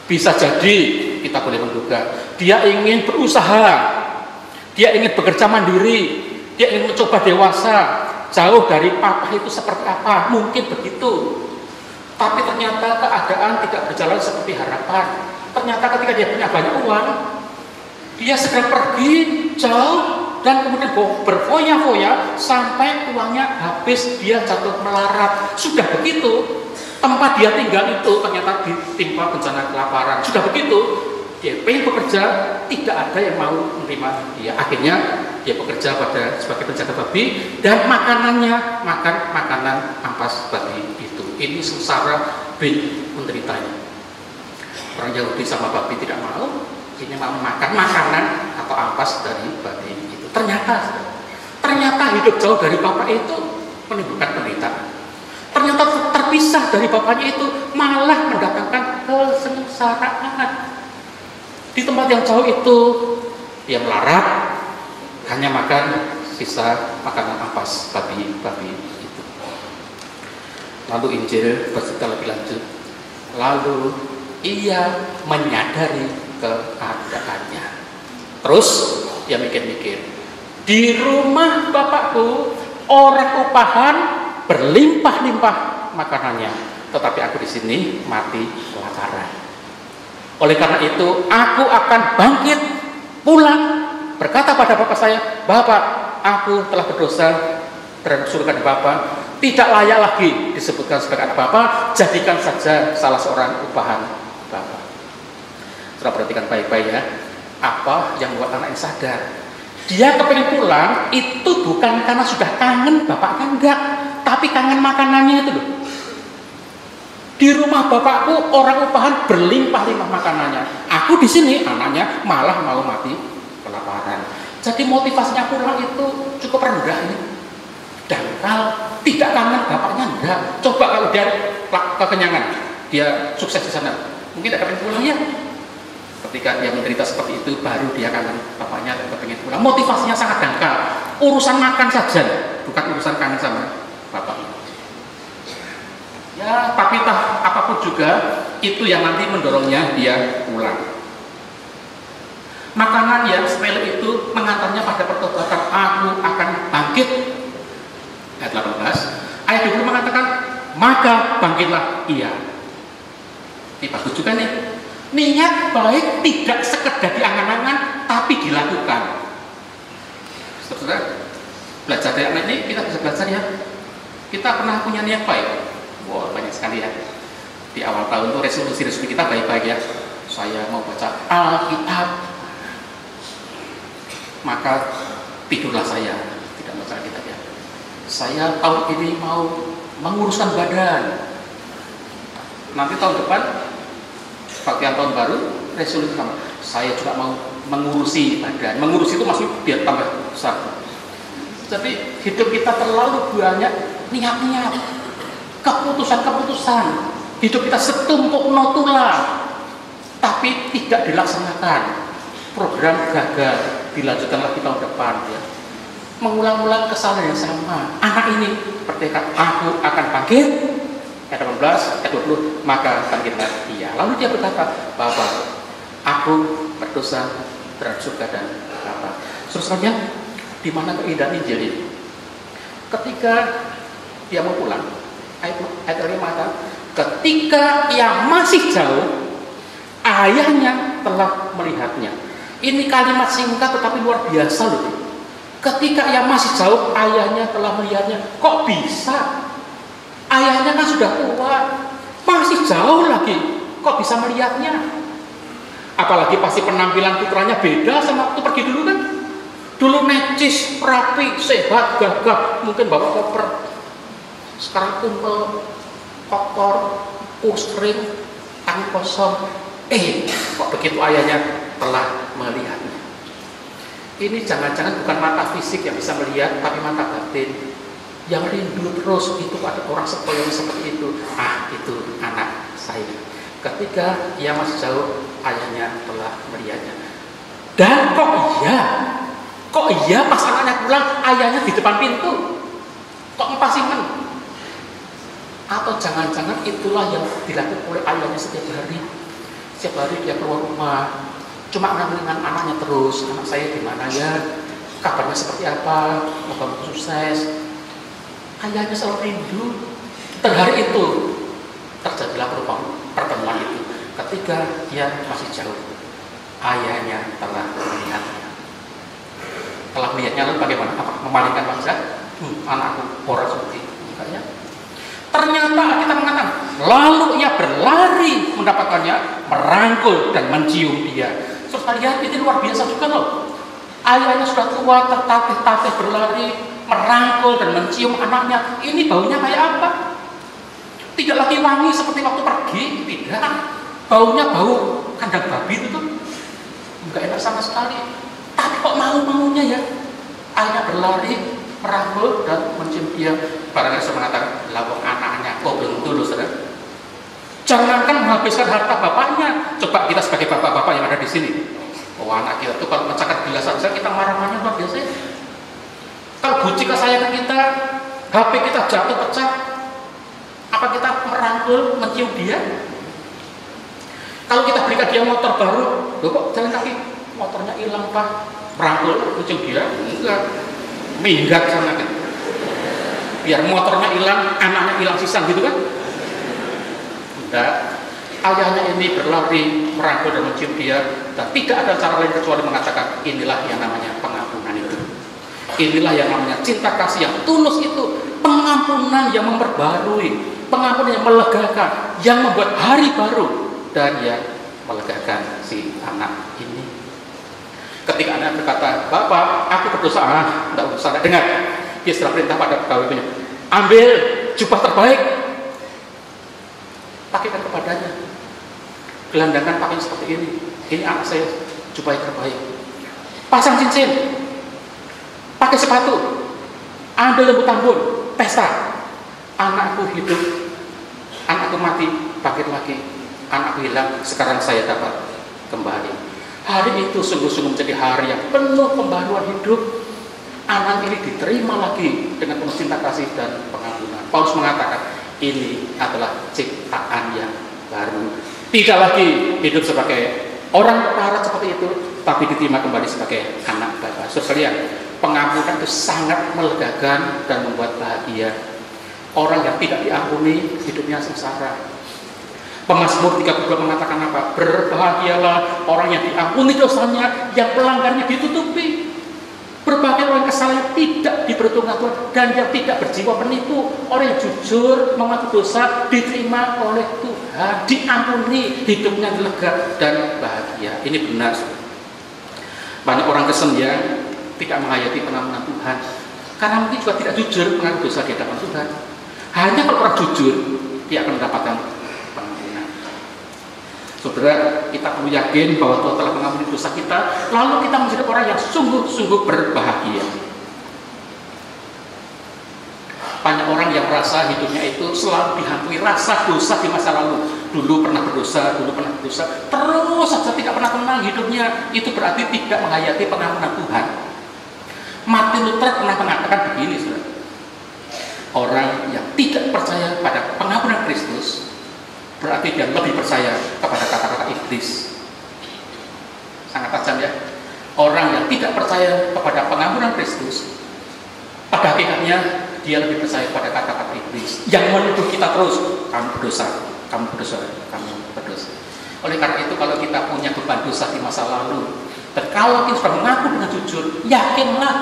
Bisa jadi, kita boleh menduga, dia ingin berusaha, dia ingin bekerja mandiri, dia ingin mencoba dewasa, jauh dari papa itu seperti apa, mungkin begitu. Tapi ternyata keadaan tidak berjalan seperti harapan. Ternyata ketika dia punya banyak uang, dia segera pergi jauh dan kemudian berfoya-foya sampai uangnya habis, dia jatuh melarat. Sudah begitu, tempat dia tinggal itu ternyata ditimpa bencana kelaparan. Sudah begitu, dia pengen bekerja, tidak ada yang mau menerima dia. Akhirnya dia bekerja sebagai penjaga babi dan makanannya makan makanan ampas babi itu. Ini sengsara bin menderitanya. Orang Yahudi sama babi tidak mau, ini mau makan makanan atau ampas dari babi itu. Ternyata hidup jauh dari bapak itu menimbulkan penderitaan. Ternyata terpisah dari bapaknya itu malah mendatangkan kesengsaraan. Di tempat yang jauh itu dia melarat, hanya makan sisa makanan ampas babi itu. Lalu Injil bercerita lebih lanjut. Lalu ia menyadari keadaannya. Terus dia mikir-mikir, di rumah bapakku orang upahan berlimpah-limpah makanannya, tetapi aku di sini mati kelaparan. Oleh karena itu, aku akan bangkit pulang berkata pada bapak saya, "Bapak, aku telah berdosa terhadap surga dan Bapak, tidak layak lagi disebutkan sebagai anak Bapak, jadikan saja salah seorang upahan Bapak." Sudah perhatikan baik-baik ya, apa yang membuat anak ini sadar. Dia kepingin pulang itu bukan karena sudah kangen bapaknya, enggak, tapi kangen makanannya itu loh. Di rumah bapakku orang upahan berlimpah-limpah makanannya. Aku di sini anaknya malah mau mati kelaparan. Jadi motivasinya pulang itu cukup rendah ini. Dangkal, tidak kangen bapaknya enggak. Coba kalau dia kekenyangan, dia sukses di sana, mungkin tidak pengen pulang ya. Ketika dia menderita seperti itu, baru dia kangen bapaknya dan pengen pulang. Motivasinya sangat dangkal. Urusan makan saja, bukan urusan kangen sama bapaknya. Ya, tapi apapun juga itu yang nanti mendorongnya dia pulang. Makanan yang sepele itu mengantarnya pada pertobatan. Aku akan bangkit. Ayat 18. Ayat 20 mengatakan, maka bangkitlah ia. Ini bagus juga nih. Niat baik tidak sekedar diangan-angan, tapi dilakukan. Saudara, belajar dari anak ini kita bisa belajar ya. Kita pernah punya niat baik. Wah, banyak sekali ya. Di awal tahun itu resolusi kita baik-baik ya. Saya mau baca Alkitab, maka tidurlah saya tidak baca Alkitab ya. Saya tahun ini mau menguruskan badan. Nanti tahun depan, bagian tahun baru, resolusi pertama, saya juga mau mengurusi badan. Mengurusi itu maksudnya biar tambah besar. Jadi hidup kita terlalu banyak niat-niat, keputusan-keputusan. Hidup kita setumpuk notula, tapi tidak dilaksanakan. Program gagal, dilanjutkan lagi tahun depan ya. Mengulang-ulang kesalahan yang sama. Anak ini bertekad, aku akan bangkit. Ayat 18, ayat 20, maka bangkitlah dia. Lalu dia berkata, Bapak, aku berdosa terhadap surga dan Bapak. Seterusnya, di mana keindahan Injil ini? Ketika dia mau pulang, ayat 5 mengatakan, ketika ia masih jauh, ayahnya telah melihatnya. Ini kalimat singkat tetapi luar biasa loh. Ketika ia masih jauh, ayahnya telah melihatnya. Kok bisa? Ayahnya kan sudah tua, masih jauh lagi. Kok bisa melihatnya? Apalagi pasti penampilan putranya beda sama waktu pergi dulu kan. Dulu necis, rapi, sehat, gagah. Mungkin bawa koper. Sekarang kumpul, kotor, kering, tangan kosong. Kok begitu ayahnya telah melihatnya. Ini jangan-jangan bukan mata fisik yang bisa melihat, tapi mata batin. Yang rindu terus itu ada orang sepele seperti itu. Itu anak saya. Ketika ia masih jauh, ayahnya telah melihatnya. Dan kok iya pas anaknya pulang, ayahnya di depan pintu. Kok empasimen? Atau jangan-jangan itulah yang dilakukan oleh ayahnya setiap hari. Setiap hari dia keluar rumah, cuma ngambilkan anaknya terus. Anak saya di mana ya? Kabarnya seperti apa? Moga sukses. Ayahnya selalu rindu. Dan hari itu terjadilah pertemuan itu. Ketika dia masih jauh, ayahnya telah melihatnya. Telah melihatnya lalu bagaimana? Apa? Memalingkan wajah? Anakku borak seperti mukanya. Ternyata kita mengatakan, lalu ia berlari mendapatkannya, merangkul dan mencium dia. Terus lihat, itu luar biasa juga loh. Ayahnya sudah tua, tertatih-tatih berlari, merangkul dan mencium anaknya. Ini baunya kayak apa? Tidak lagi wangi seperti waktu pergi, tidak. Baunya bau kandang babi itu tuh enggak enak sama sekali. Tapi kok mau-maunya ya? Ayahnya berlari, merangkul dan mencium dia. Barangkali saya mengatakan, lawang anaknya kok belum dulu, saudara. Jangankan menghabiskan harta bapaknya. Coba kita sebagai bapak-bapak yang ada di sini. Anak kita tuh kalau mecahkan gelas saja kita marah-marahnya luar biasa. Kalau buci kesayangan kita, HP kita jatuh pecah, apa kita merangkul, mencium dia? Kalau kita berikan dia motor baru, loh kok jalan kaki, motornya hilang Pak, merangkul, mencium dia? Enggak, minggat sana kan. Biar motornya hilang, anaknya hilang sisa gitu kan? Enggak. Ayahnya ini berlari, merangkul dan mencium dia, dan tidak ada cara lain kecuali mengatakan, inilah yang namanya pengampunan itu. Inilah yang namanya cinta kasih yang tulus itu. Pengampunan yang memperbarui, pengampunan yang melegakan, yang membuat hari baru, dan yang melegakan si anak ini. Ketika anak berkata, Bapak, aku berdosa, tidak usah dengar. Dia setelah perintah pada pegawainya, ambil jubah terbaik, pakaikan kepadanya. Gelandangan pakai seperti ini anak saya, jubah terbaik. Pasang cincin, pakai sepatu, ambil lembu tambun, pesta. Anakku hidup, anakku mati, bangkit lagi. Anakku hilang, sekarang saya dapat kembali. Hari itu sungguh-sungguh menjadi hari yang penuh pembaruan hidup. Anak ini diterima lagi dengan penuh cinta kasih dan pengampunan. Paulus mengatakan, ini adalah ciptaan yang baru. Tidak lagi hidup sebagai orang kelaparan seperti itu, tapi diterima kembali sebagai anak Bapa. Saudara, pengampunan itu sangat melegakan dan membuat bahagia. Orang yang tidak diampuni hidupnya sengsara. Pemazmur 32 mengatakan apa? Berbahagialah orang yang diampuni dosanya, yang pelanggarnya ditutupi. Berbagai orang kesalahan tidak diperhitungkan Tuhan, dan yang tidak berjiwa penipu. Orang yang jujur mengaku dosa diterima oleh Tuhan, diampuni, hidupnya lega dan bahagia. Ini benar. Banyak orang Kristen yang tidak menghayati pengampunan Tuhan karena mungkin juga tidak jujur mengaku dosa di hadapan Tuhan. Hanya kalau orang jujur dia akan mendapatkan pengampunan. Saudara, kita perlu yakin bahwa Tuhan telah mengampuni dosa kita, lalu kita menjadi orang yang sungguh-sungguh berbahagia. Banyak orang yang merasa hidupnya itu selalu dihantui rasa dosa di masa lalu. Dulu pernah berdosa, terus saja tidak pernah tenang hidupnya. Itu berarti tidak menghayati pengampunan Tuhan. Martin Luther pernah mengatakan begini, saudara. Orang yang tidak percaya pada pengampunan Kristus berarti dia lebih percaya kepada kata-kata iblis. Sangat tajam ya. Orang yang tidak percaya kepada pengampunan Kristus, pada hakikatnya dia lebih percaya pada kata-kata iblis yang menuduh kita terus, kamu berdosa, kamu berdosa, kamu berdosa. Oleh karena itu, kalau kita punya beban dosa di masa lalu, dan kalau kita sudah mengaku dengan jujur, yakinlah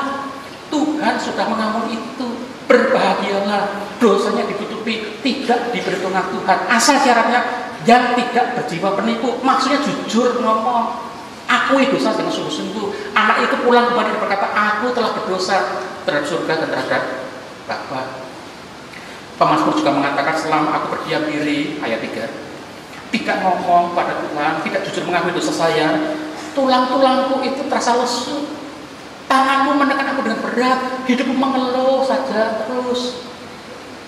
Tuhan sudah mengampuni itu. Berbahagialah, dosanya ditutupi, tidak diperhitungkan Tuhan. Asal syaratnya yang tidak berjiwa penipu, maksudnya jujur ngomong, akui dosa dengan sungguh-sungguh. Anak itu pulang kembali dan berkata, aku telah berdosa terhadap surga dan terhadap Bapa. Pemazmur juga mengatakan, selama aku berdiam diri, ayat 3, tidak ngomong pada Tuhan, tidak jujur mengakui dosa saya, tulang-tulangku itu terasa lesu, tanganmu menekan aku dengan berat, hidupmu mengeluh saja terus.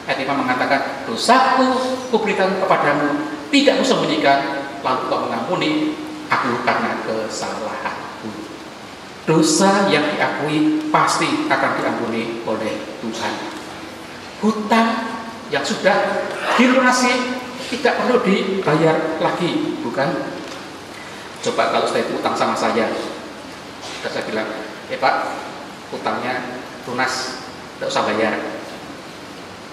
Ayat 5 mengatakan, dosaku kuberikan kepadamu, tidak kusembunyikan, lalu kau mengampuni aku karena kesalahanku. Dosa yang diakui pasti akan diampuni oleh Tuhan. Hutang yang sudah dilunasi tidak perlu dibayar lagi, bukan? Coba kalau saya itu utang sama saya, dan saya bilang, Pak, utangnya lunas, tidak usah bayar.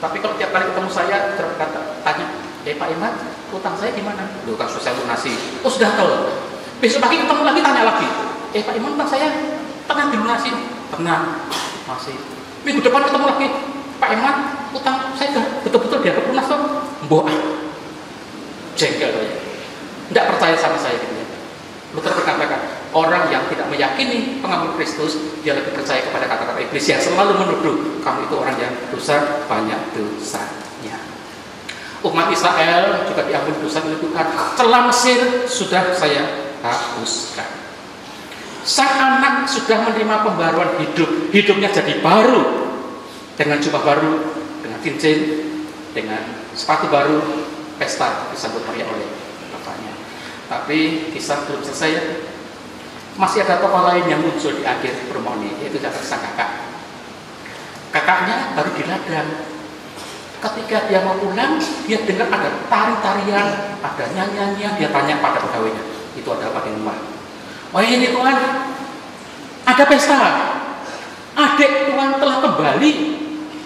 Tapi kalau tiap kali ketemu saya, berkata, tanya, Pak Iman, utang saya gimana? Loh, kan sudah saya lunasi. Oh, sudah tahu. Besok pagi ketemu lagi, tanya lagi. Pak Iman, utang saya tengah dilunasi. Tenang, masih. Minggu depan ketemu lagi, Pak Iman, utang saya sudah betul-betul dianggap lunas kok. Mbok, jengkel saya. Tidak percaya sama saya gitu ya. Luther berkatakan, orang yang tidak meyakini pengampunan Kristus, dia lebih percaya kepada kata-kata iblis yang selalu menuduh kamu itu orang yang dosa, banyak dosanya. Umat Israel juga diampuni dosa oleh Tuhan. Celah Mesir sudah saya hapuskan. Sang anak sudah menerima pembaruan hidup, hidupnya jadi baru, dengan jubah baru, dengan cincin, dengan sepatu baru, pesta disambut meriah oleh bapaknya. Tapi kisah belum selesai. Masih ada tokoh lain yang muncul di akhir permohonan ini, yaitu sang kakak. Kakaknya baru di ladang. Ketika dia mau pulang, dia dengar ada tari-tarian, ada nyanyian. Dia tanya pada pegawainya, itu ada apa di rumah? Oh ini Tuhan, ada pesta. Adik Tuhan telah kembali.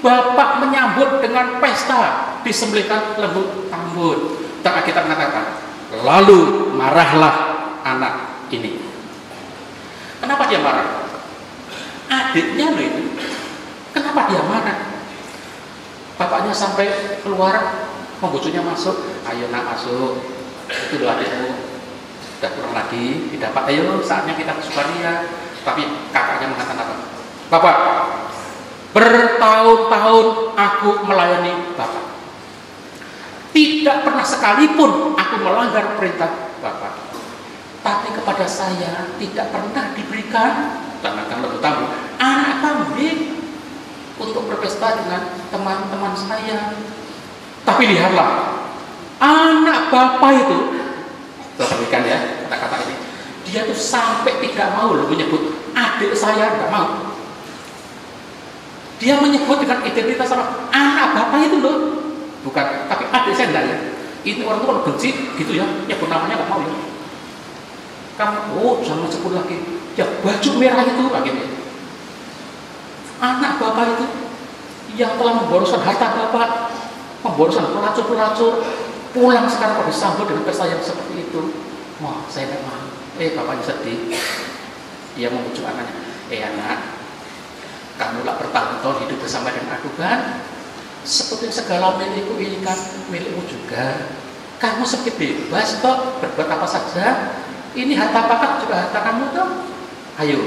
Bapak menyambut dengan pesta, disembelihkan lembu tambun. Dan kita mengatakan, lalu marahlah anak ini. Kenapa dia marah? Adiknya loh itu. Kenapa dia marah? Bapaknya sampai keluar, membujuknya masuk. Ayo nak masuk. Itu loh adikmu. Sudah kurang lagi, didapat. Ayo saatnya kita bersukaria. Tapi kakaknya mengatakan apa? Bapak, bertahun-tahun aku melayani Bapak. Tidak pernah sekalipun aku melanggar perintah Bapak. Tapi kepada saya tidak pernah diberikan tanakan lembu tambun, anak kambing untuk berpesta dengan teman-teman saya. Tapi lihatlah, anak Bapak itu, perhatikan ya kata-kata ini, dia tuh sampai tidak mau loh menyebut adik saya, tidak mau. Dia menyebut dengan identitas sama anak Bapak itu loh, bukan, tapi adik saya enggak ya. Ini orang tua benci gitu ya, nyebut namanya nggak mau ya. Kamu, oh jangan sebut lagi, ya baju merah itu lagi nih. Anak Bapak itu yang telah memboroskan harta Bapak, memboroskan pelacur-pelacur, pulang sekarang kok disambut dengan pesta yang seperti itu. Wah, saya tidak mau. Bapaknya sedih. Dia membujuk anaknya. Anak, kamulah bertahun-tahun hidup bersama dengan aku kan? Seperti segala milikku ini kan milikmu juga. Kamu seperti bebas kok berbuat apa saja. Ini harta Bapak juga harta kamu toh. Ayo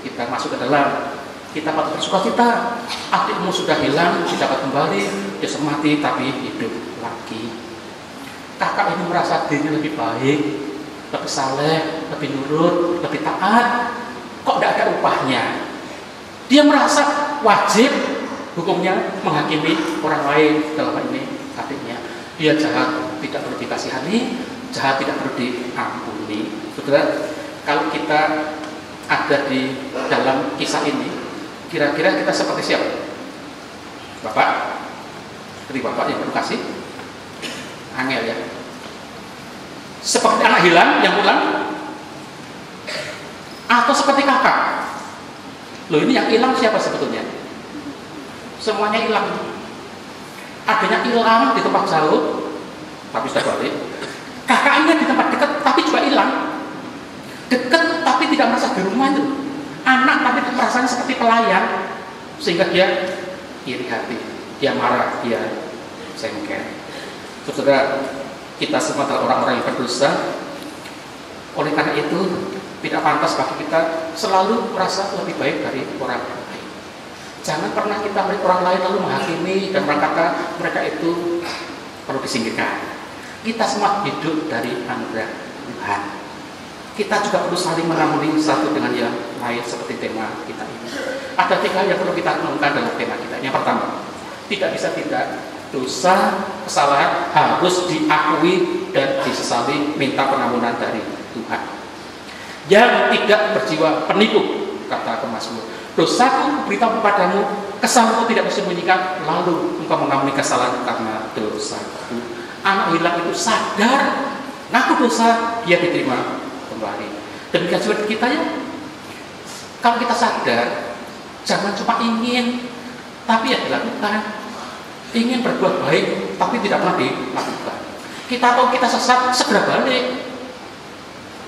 kita masuk ke dalam. Kita patut bersuka cita. Adikmu sudah hilang, didapat kembali. Dia mati tapi hidup lagi. Kakak ini merasa dirinya lebih baik. lebih saleh, lebih nurut, lebih taat, kok tidak ada upahnya. Dia merasa wajib hukumnya menghakimi orang lain, dalam hal ini adiknya. Dia jahat, tidak perlu dikasihani, jahat tidak perlu diampuni. Saudara, kalau kita ada di dalam kisah ini, kira-kira kita seperti siapa? Bapak? Seperti bapak yang penuh kasih? Angel ya? Seperti anak hilang yang pulang? Atau seperti kakak? Loh, ini yang hilang siapa sebetulnya? Semuanya hilang. Adanya hilang di tempat jauh, tapi sudah balik. Kakaknya di tempat dekat, tapi juga hilang. Dekat, tapi tidak merasa di rumah itu. Anak, tapi perasaannya seperti pelayan, sehingga dia iri hati, dia marah, dia sengket. Saudara, kita semua adalah orang-orang yang berdosa. Oleh karena itu, tidak pantas bagi kita selalu merasa lebih baik dari orang lain. Jangan pernah kita melihat orang lain lalu menghakimi dan berkata mereka itu perlu disingkirkan. Kita semua hidup dari anugerah Tuhan. Kita juga perlu saling mengampuni satu dengan yang lain seperti tema kita ini. Ada 3 yang perlu kita renungkan dalam tema kita. Yang pertama, tidak bisa tidak, dosa, kesalahan harus diakui dan disesali, minta pengampunan dari Tuhan. Yang tidak berjiwa penipu, kata pemazmur, dosaku beritahu kepadamu, kesalahanku tidak disembunyikan, lalu engkau mengampuni kesalahan karena dosaku. Anak hilang itu sadar, ngaku dosa, dia diterima kembali. Demikian juga kita ya. Kalau kita sadar, jangan cuma ingin, tapi ya dilakukan. Ingin berbuat baik, tapi tidak pernah dilakukan. Kita tahu kita sesat, segera balik.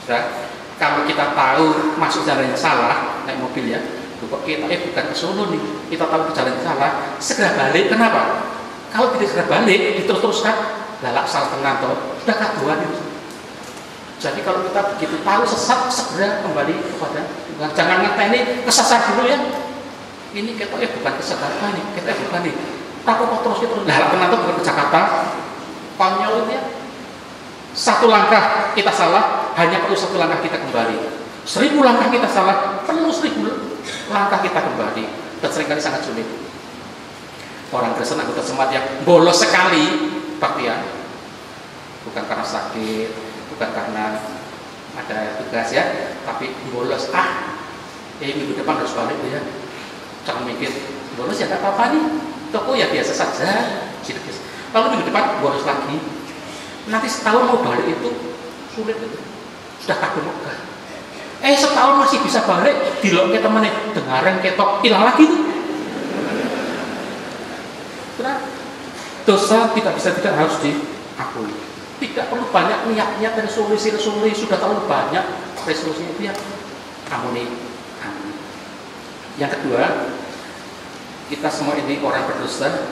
Sudah. Kalau kita tahu masuk jalan yang salah, naik mobil ya, kok kita bukan ke Solo nih, kita tahu ke jalan yang salah, segera balik. Kenapa? Kalau tidak segera balik, diterus-teruskan, lalak salah tengah atau sudah kaduan itu. Jadi kalau kita begitu tahu sesat, segera kembali kepada Tuhan. Jangan ngeteni kesasar dulu ya. Ini kita bukan kesesatan nih, kita bukan nih. Tapi kok terus lalak tengah itu bukan ke Jakarta, konyol itu ya. 1 langkah kita salah, hanya perlu 1 langkah kita kembali. 1000 langkah kita salah, perlu 1000 langkah kita kembali. Dan seringkali sangat sulit. Orang Kristen anggota jemaat yang bolos sekali, baktian, bukan karena sakit, bukan karena ada tugas ya, tapi bolos. Minggu depan harus balik ya. Jangan mikir bolos ya tak apa-apa nih, toko ya biasa saja. Lalu minggu depan bolos lagi. Nanti setahun mau balik itu sulit itu. Sudah kadung megah. Setahun masih bisa balik, dilok ke temennya, dengaran ketok, hilang lagi itu. Dosa tidak bisa tidak harus diakui. Tidak perlu banyak niat-niat dan resolusi-resolusi, sudah terlalu banyak resolusinya itu ya. Ampuni. Yang kedua, kita semua ini orang berdosa,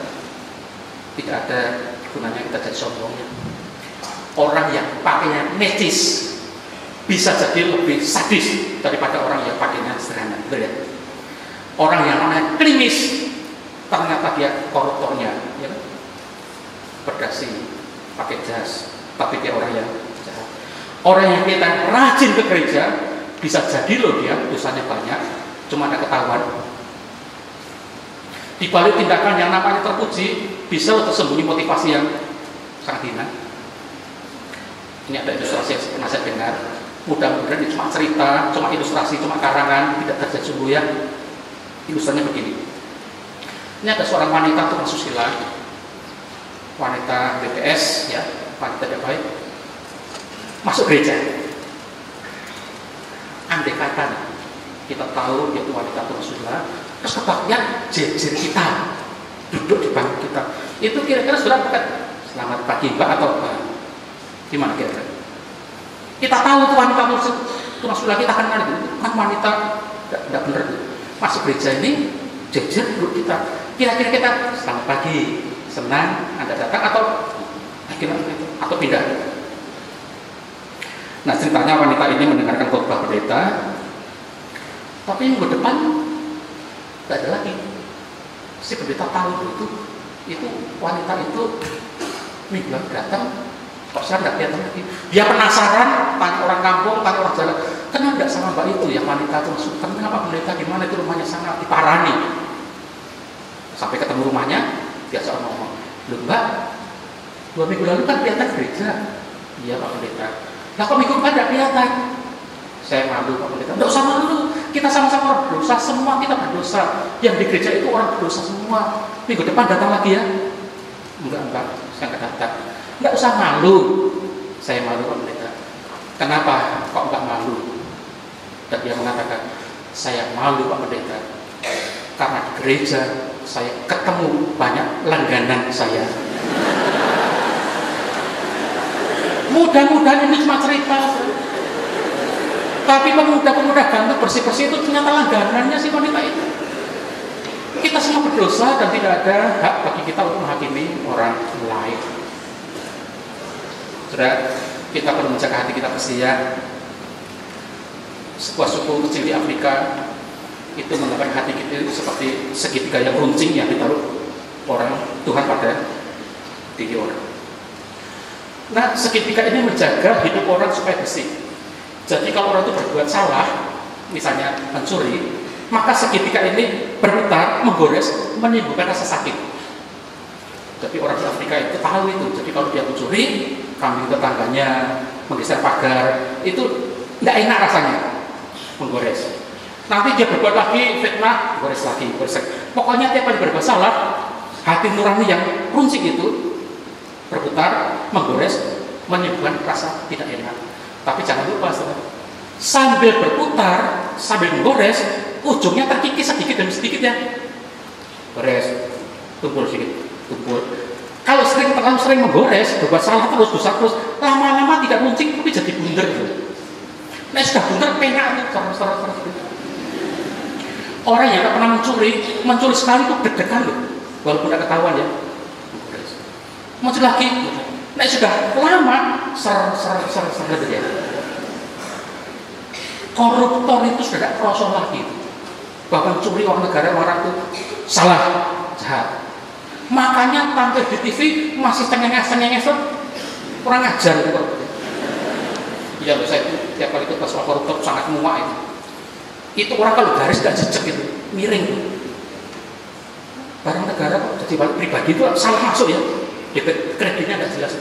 tidak ada gunanya kita jadi sombong ya. Orang yang pakainya necis bisa jadi lebih sadis daripada orang yang pakainya sederhana. Ya? Orang yang namanya klimis ternyata dia koruptornya, ya? Berdasi, pakai jas, tapi dia orang yang jahat. Orang yang kita rajin ke gereja bisa jadi loh dia dosanya banyak, cuma ada ketahuan. Di balik tindakan yang namanya terpuji, bisa loh tersembunyi motivasi yang sangat hina. Ini ada ilustrasi yang pernah saya dengar. Mudah-mudahan ini cuma cerita, cuma ilustrasi, cuma karangan, tidak terjadi sungguh ya. Ilustrasinya begini. Ini ada seorang wanita tukang susila, wanita BTS ya, wanita tidak baik, masuk gereja. Andai kata kita tahu dia itu wanita tukang susila, terus kebaktian jejer kita, duduk di bangku kita, itu kira-kira sudah bukan selamat pagi mbak atau gimana kira-kira? Kita tahu itu wanita tukang susila, kita akan kenal itu kan wanita tidak benar. Masuk gereja ini jejer duduk kita, kira-kira kita selamat pagi, senang Anda datang atau gimana itu, atau pindah. Nah ceritanya wanita ini mendengarkan khotbah pendeta, tapi minggu depan tidak ada lagi. Si pendeta tahu itu wanita itu minggu lalu datang Kok saya tidak kelihatan lagi? Dia penasaran, tanya orang kampung, tanya orang jalan, kenapa tidak sama mbak itu yang wanita itu masuk? Kenapa pendeta di mana itu rumahnya sana? Diparani. Sampai ketemu rumahnya, biasa ngomong, loh mbak, 2 minggu lalu kan kelihatan gereja. Iya pak pendeta. Lah kok minggu depan tidak kelihatan? Saya malu pak pendeta. Tidak usah malu, kita sama-sama orang berdosa, semua kita berdosa. Yang di gereja itu orang berdosa semua. Minggu depan datang lagi ya? Enggak, saya nggak datang. Nggak usah malu. Saya malu Pak Pendeta. Kenapa kok nggak malu? Dan dia mengatakan, saya malu Pak Pendeta karena di gereja saya ketemu banyak langganan saya. Mudah-mudahan ini cuma cerita, tapi pemuda-pemuda ganteng bersih-bersih itu ternyata langganannya si wanita itu. Kita semua berdosa dan tidak ada hak bagi kita untuk menghakimi orang lain. Saudara, kita perlu menjaga hati kita bersih ya. Sebuah suku kecil di Afrika itu menganggap hati kita seperti segitiga yang runcing yang ditaruh orang Tuhan pada diri orang. Nah, segitiga ini menjaga hidup orang supaya bersih. Jadi kalau orang itu berbuat salah, misalnya mencuri, maka segitiga ini berputar, menggores, menimbulkan rasa sakit. Jadi orang di Afrika itu tahu itu. Jadi kalau dia mencuri, kambing tetangganya menggeser pagar, itu tidak enak rasanya, menggores. Nanti dia berbuat lagi, fitnah, gores lagi, gores lagi. Pokoknya tiap kali berbuat salah, hati nurani yang runcing itu berputar, menggores, menimbulkan rasa tidak enak. Tapi jangan lupa, sambil berputar, sambil menggores, ujungnya terkikis sedikit demi sedikit ya. Gores, tumpul sedikit, tumpul. Kalau terlalu sering menggores, berbuat salah terus, dosa terus, lama-lama tidak runcing tapi jadi bundar gitu. Nah sudah bundar penak tuh, terus. Orang yang tak pernah mencuri sekali itu deg-degan loh, walaupun tidak ketahuan ya. Muncul lagi, nah sudah lama, ser ya. Koruptor itu sudah tidak kerasa lagi, bahwa mencuri uang negara orang itu salah, jahat. Makanya tampil di TV masih cengenges kurang ajar itu. Ya saya itu tiap kali ikut soal koruptor sangat muak itu. Itu orang kalau garis tidak jejak itu, miring. Barang negara kok jadi pribadi itu salah masuk ya, kreditnya tidak jelas.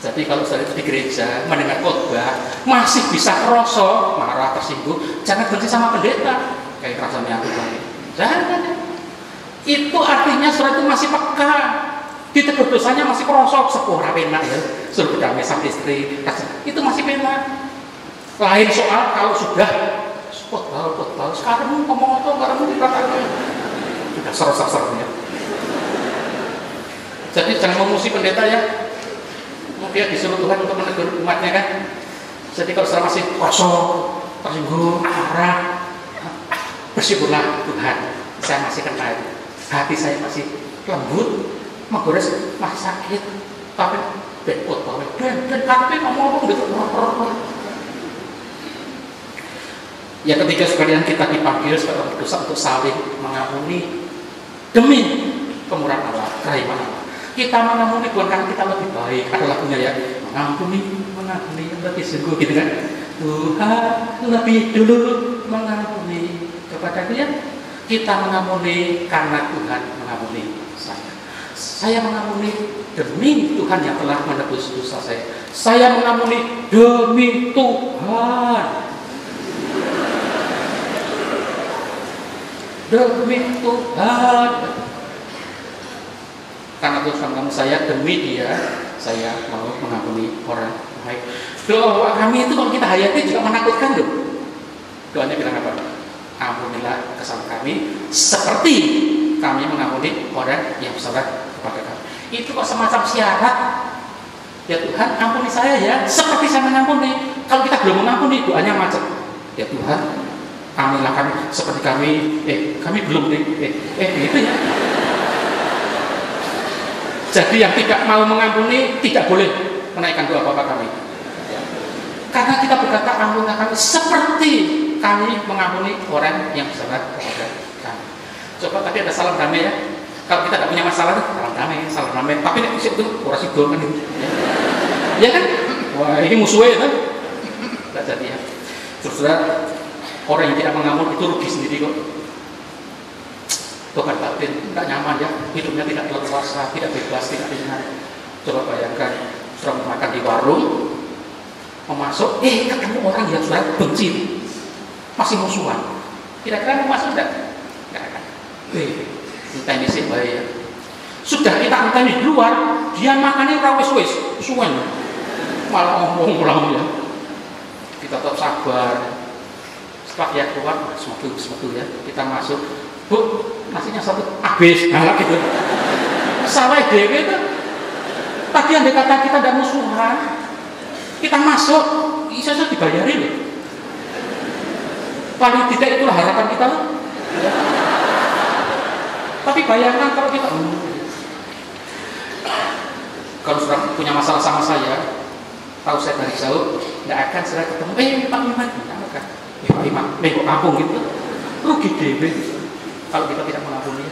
Jadi kalau saya di gereja mendengar khotbah masih bisa kerosok, marah, tersinggung, jangan benci sama pendeta kayak rasanya aku tadi. Jangan. Itu artinya surat itu masih peka, ditegur dosanya masih kerosok, sepura pena ya, suruh berdamai sama istri, itu masih pena. Lain soal kalau sudah khotbah, sekarang ngomong apa, sekarang dikatakan sudah ser-sernya. Jadi jangan memusuhi pendeta ya. Dia disuruh Tuhan untuk menegur umatnya kan. Jadi kalau sudah masih kosong, tersinggung, marah, bersyukurlah Tuhan, saya masih kenal, hati saya masih lembut, menggores masih sakit, tapi bepot banget, dan kape ngomong gitu. Yang ketiga sekalian, kita dipanggil sebagai berdosa untuk saling mengampuni demi kemurahan Allah, kerahiman Allah. Kita mengampuni bukan karena kita lebih baik, ada lagunya ya, mengampuni lebih sungguh gitu kan. Tuhan lebih dulu mengampuni kepada dia. Kita mengampuni karena Tuhan mengampuni saya. Saya mengampuni demi Tuhan yang telah menebus dosa saya. Saya mengampuni demi Tuhan. Demi Tuhan. Karena Tuhan mengampuni saya, demi Dia saya mau mengampuni orang baik. Doa kami itu kalau kita hayati juga menakutkan loh. Doanya bilang apa? Ampunilah kesalahan kami seperti kami mengampuni orang yang bersalah kepada kami. Itu kok semacam syarat. Ya Tuhan, ampuni saya ya, seperti saya mengampuni. Kalau kita belum mengampuni, doanya macet. Ya Tuhan, ampunilah kami seperti kami belum itu ya. Jadi yang tidak mau mengampuni tidak boleh menaikkan doa Bapa kami. Karena kita berkata ampunilah kami seperti kami mengampuni orang yang bersalah kepada kami. Coba tadi ada salam damai ya. Kalau kita tidak punya masalah tuh salah damai. Tapi nek isih itu ora sido kan. Ya kan? Wah, ini musuhnya kan? Tidak jadi ya. Terus orang yang tidak mengampuni itu rugi sendiri kok. Tobat batin, tidak nyaman ya, hidupnya tidak leluasa, tidak bebas, tidak ringan. Coba bayangkan, sudah makan di warung, mau masuk, ketemu orang yang sudah benci, masih musuhan. Kira-kira mau masuk tidak? Tidak akan. Entah ini sih bahaya. Sudah kita entah di luar, dia makannya rawis-wis, musuhan. Malah ngomong ulang ya. Kita tetap sabar. Setelah dia keluar, sematu ya, kita masuk. Bu, nasinya satu habis, gitu. Salah dewe itu. Tadi andai kata kita tidak musuhan, kita masuk, bisa dibayarin loh. Paling tidak itulah harapan kita. Tapi bayangkan kalau kita, kalau sudah punya masalah sama saya, tahu saya dari jauh, tidak akan segera ketemu. Pak Iman, Pak Iman, kok kampung gitu, rugi dewe. Kalau kita tidak mengampuni,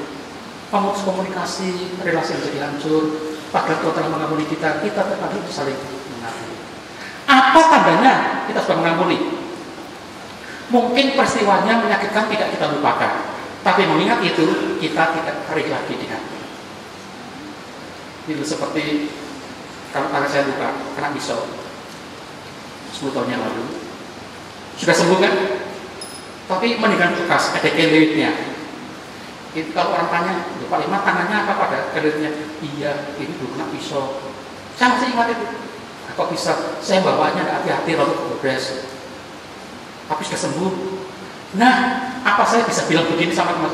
pemutus komunikasi, relasi menjadi hancur. Padahal Tuhan telah mengampuni kita terkadang saling mengampuni. Apa tandanya kita sudah mengampuni? Mungkin peristiwanya menyakitkan tidak kita lupakan, tapi mengingat itu kita tidak perih lagi di hati. Itu seperti kalau tangan saya luka kena pisau 10 tahun yang lalu, sudah sembuh kan? Tapi meninggal bekas, ada kelitnya. Itu kalau orang tanya, Pak Iman tangannya apa pada kelitnya? Iya, ini dulu kena pisau. Saya masih ingat itu. Kok bisa? Saya bawanya tidak hati-hati lalu progres. Tapi sudah sembuh. Nah, apa saya bisa bilang begini sama Mas?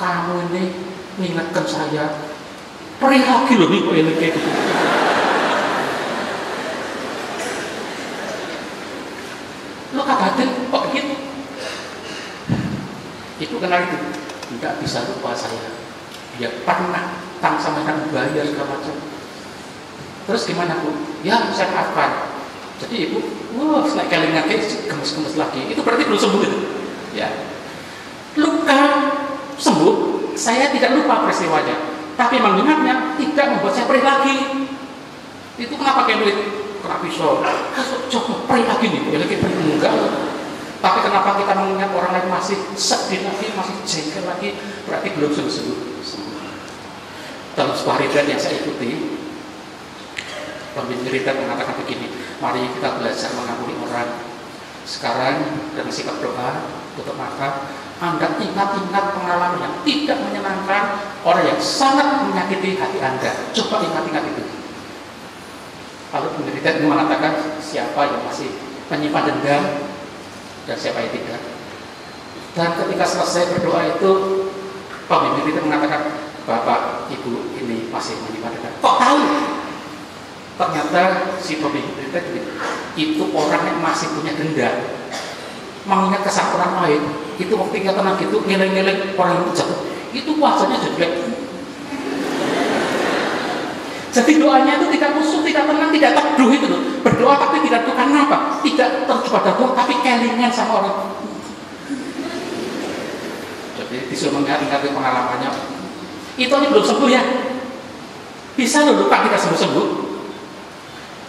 Kamu ini mengingatkan saya. Perih lagi loh nih kok ini kayak gitu. Lo kabatin kok begitu? Itu kenal itu. Tidak bisa lupa saya. Dia pernah tang sama yang bayar segala macam. Terus gimana Bu? Ya saya maafkan. Jadi ibu, setelah kalian ngakai gemes-gemes lagi. Itu berarti belum sembuh itu. Ya. Luka sembuh, saya tidak lupa peristiwanya. Tapi mengingatnya tidak membuat saya perih lagi. Itu kenapa kayak duit kena pisau? Coba perih lagi nih, lagi enggak. Tapi kenapa kita mengingat orang lain masih sedih lagi, masih jengkel lagi, berarti belum sembuh. Dalam sebuah retreat yang saya ikuti, pemimpin retreat mengatakan begini, mari kita belajar mengampuni orang. Sekarang dengan sikap doa, tutup mata, Anda ingat-ingat pengalaman yang tidak menyenangkan, orang yang sangat menyakiti hati Anda. Coba ingat-ingat itu. Lalu pemimpin retreat mengatakan siapa yang masih menyimpan dendam dan siapa yang tidak. Dan ketika selesai berdoa itu, pemimpin itu mengatakan, Bapak, Ibu ini masih menyimpan dendam. Kok tahu? Ternyata si pemimpin itu orang yang masih punya dendam, mengingat kesalahan orang lain. Itu waktu kita tenang gitu, ngeleng-ngeleng orang yang jatuh, itu wajahnya jadi jadi doanya itu tidak musuh, tidak tenang, tidak teduh itu loh. Berdoa tapi tidak teduh karena apa? Tidak terjebak dalam tapi kelingan sama orang. Jadi disuruh mengingat-ingat pengalamannya. Itu aja belum sembuh ya. Bisa loh lupa kita sembuh-sembuh.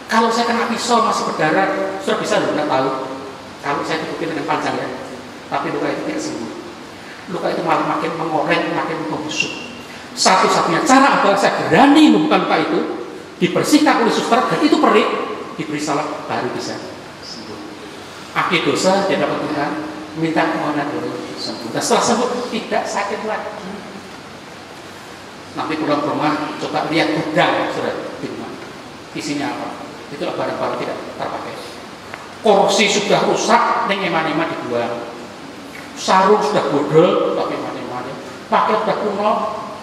Kalau saya kena pisau masih berdarah, sudah bisa loh, nggak tahu. Kalau saya ikuti dengan panjang ya. Tapi luka itu tidak sembuh. Luka itu malah makin mengoreng, makin membusuk. Satu-satunya cara adalah saya berani membuka luka itu, dibersihkan oleh suster, dan itu perih, diberi salat, baru bisa sembuh. Akhir dosa dia dapat Tuhan, minta permohonan dulu sembuh. Dan setelah sembuh tidak sakit lagi. Nanti pulang ke rumah, coba lihat gudang sudah di rumah, isinya apa? Itulah barang-barang tidak terpakai. Kursi sudah rusak, neng eman-eman dibuang. Sarung sudah bodol, tapi eman-eman. Pakai sudah kuno.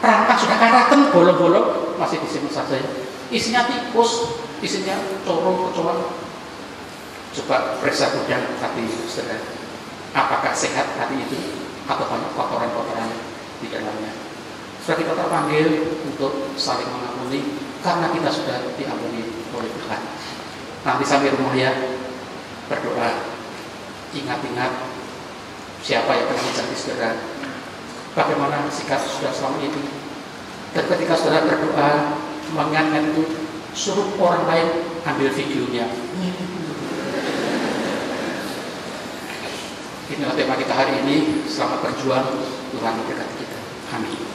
Rangka sudah karaten, bolong-bolong masih disimpan saja. Isinya tikus, isinya corong, kecoa. Coba periksa gudang hati saudara. Apakah sehat hati itu atau banyak kotoran-kotoran di dalamnya? Sudah kita terpanggil untuk saling mengampuni karena kita sudah diampuni oleh Tuhan. Nanti sampai rumah ya berdoa, ingat-ingat siapa yang telah menjadi saudara. Bagaimana sikap sudah selama ini? Dan ketika saudara berdoa mengingatkan itu, suruh orang lain ambil videonya. Inilah tema kita hari ini. Selamat berjuang, Tuhan memberkati kita. Amin.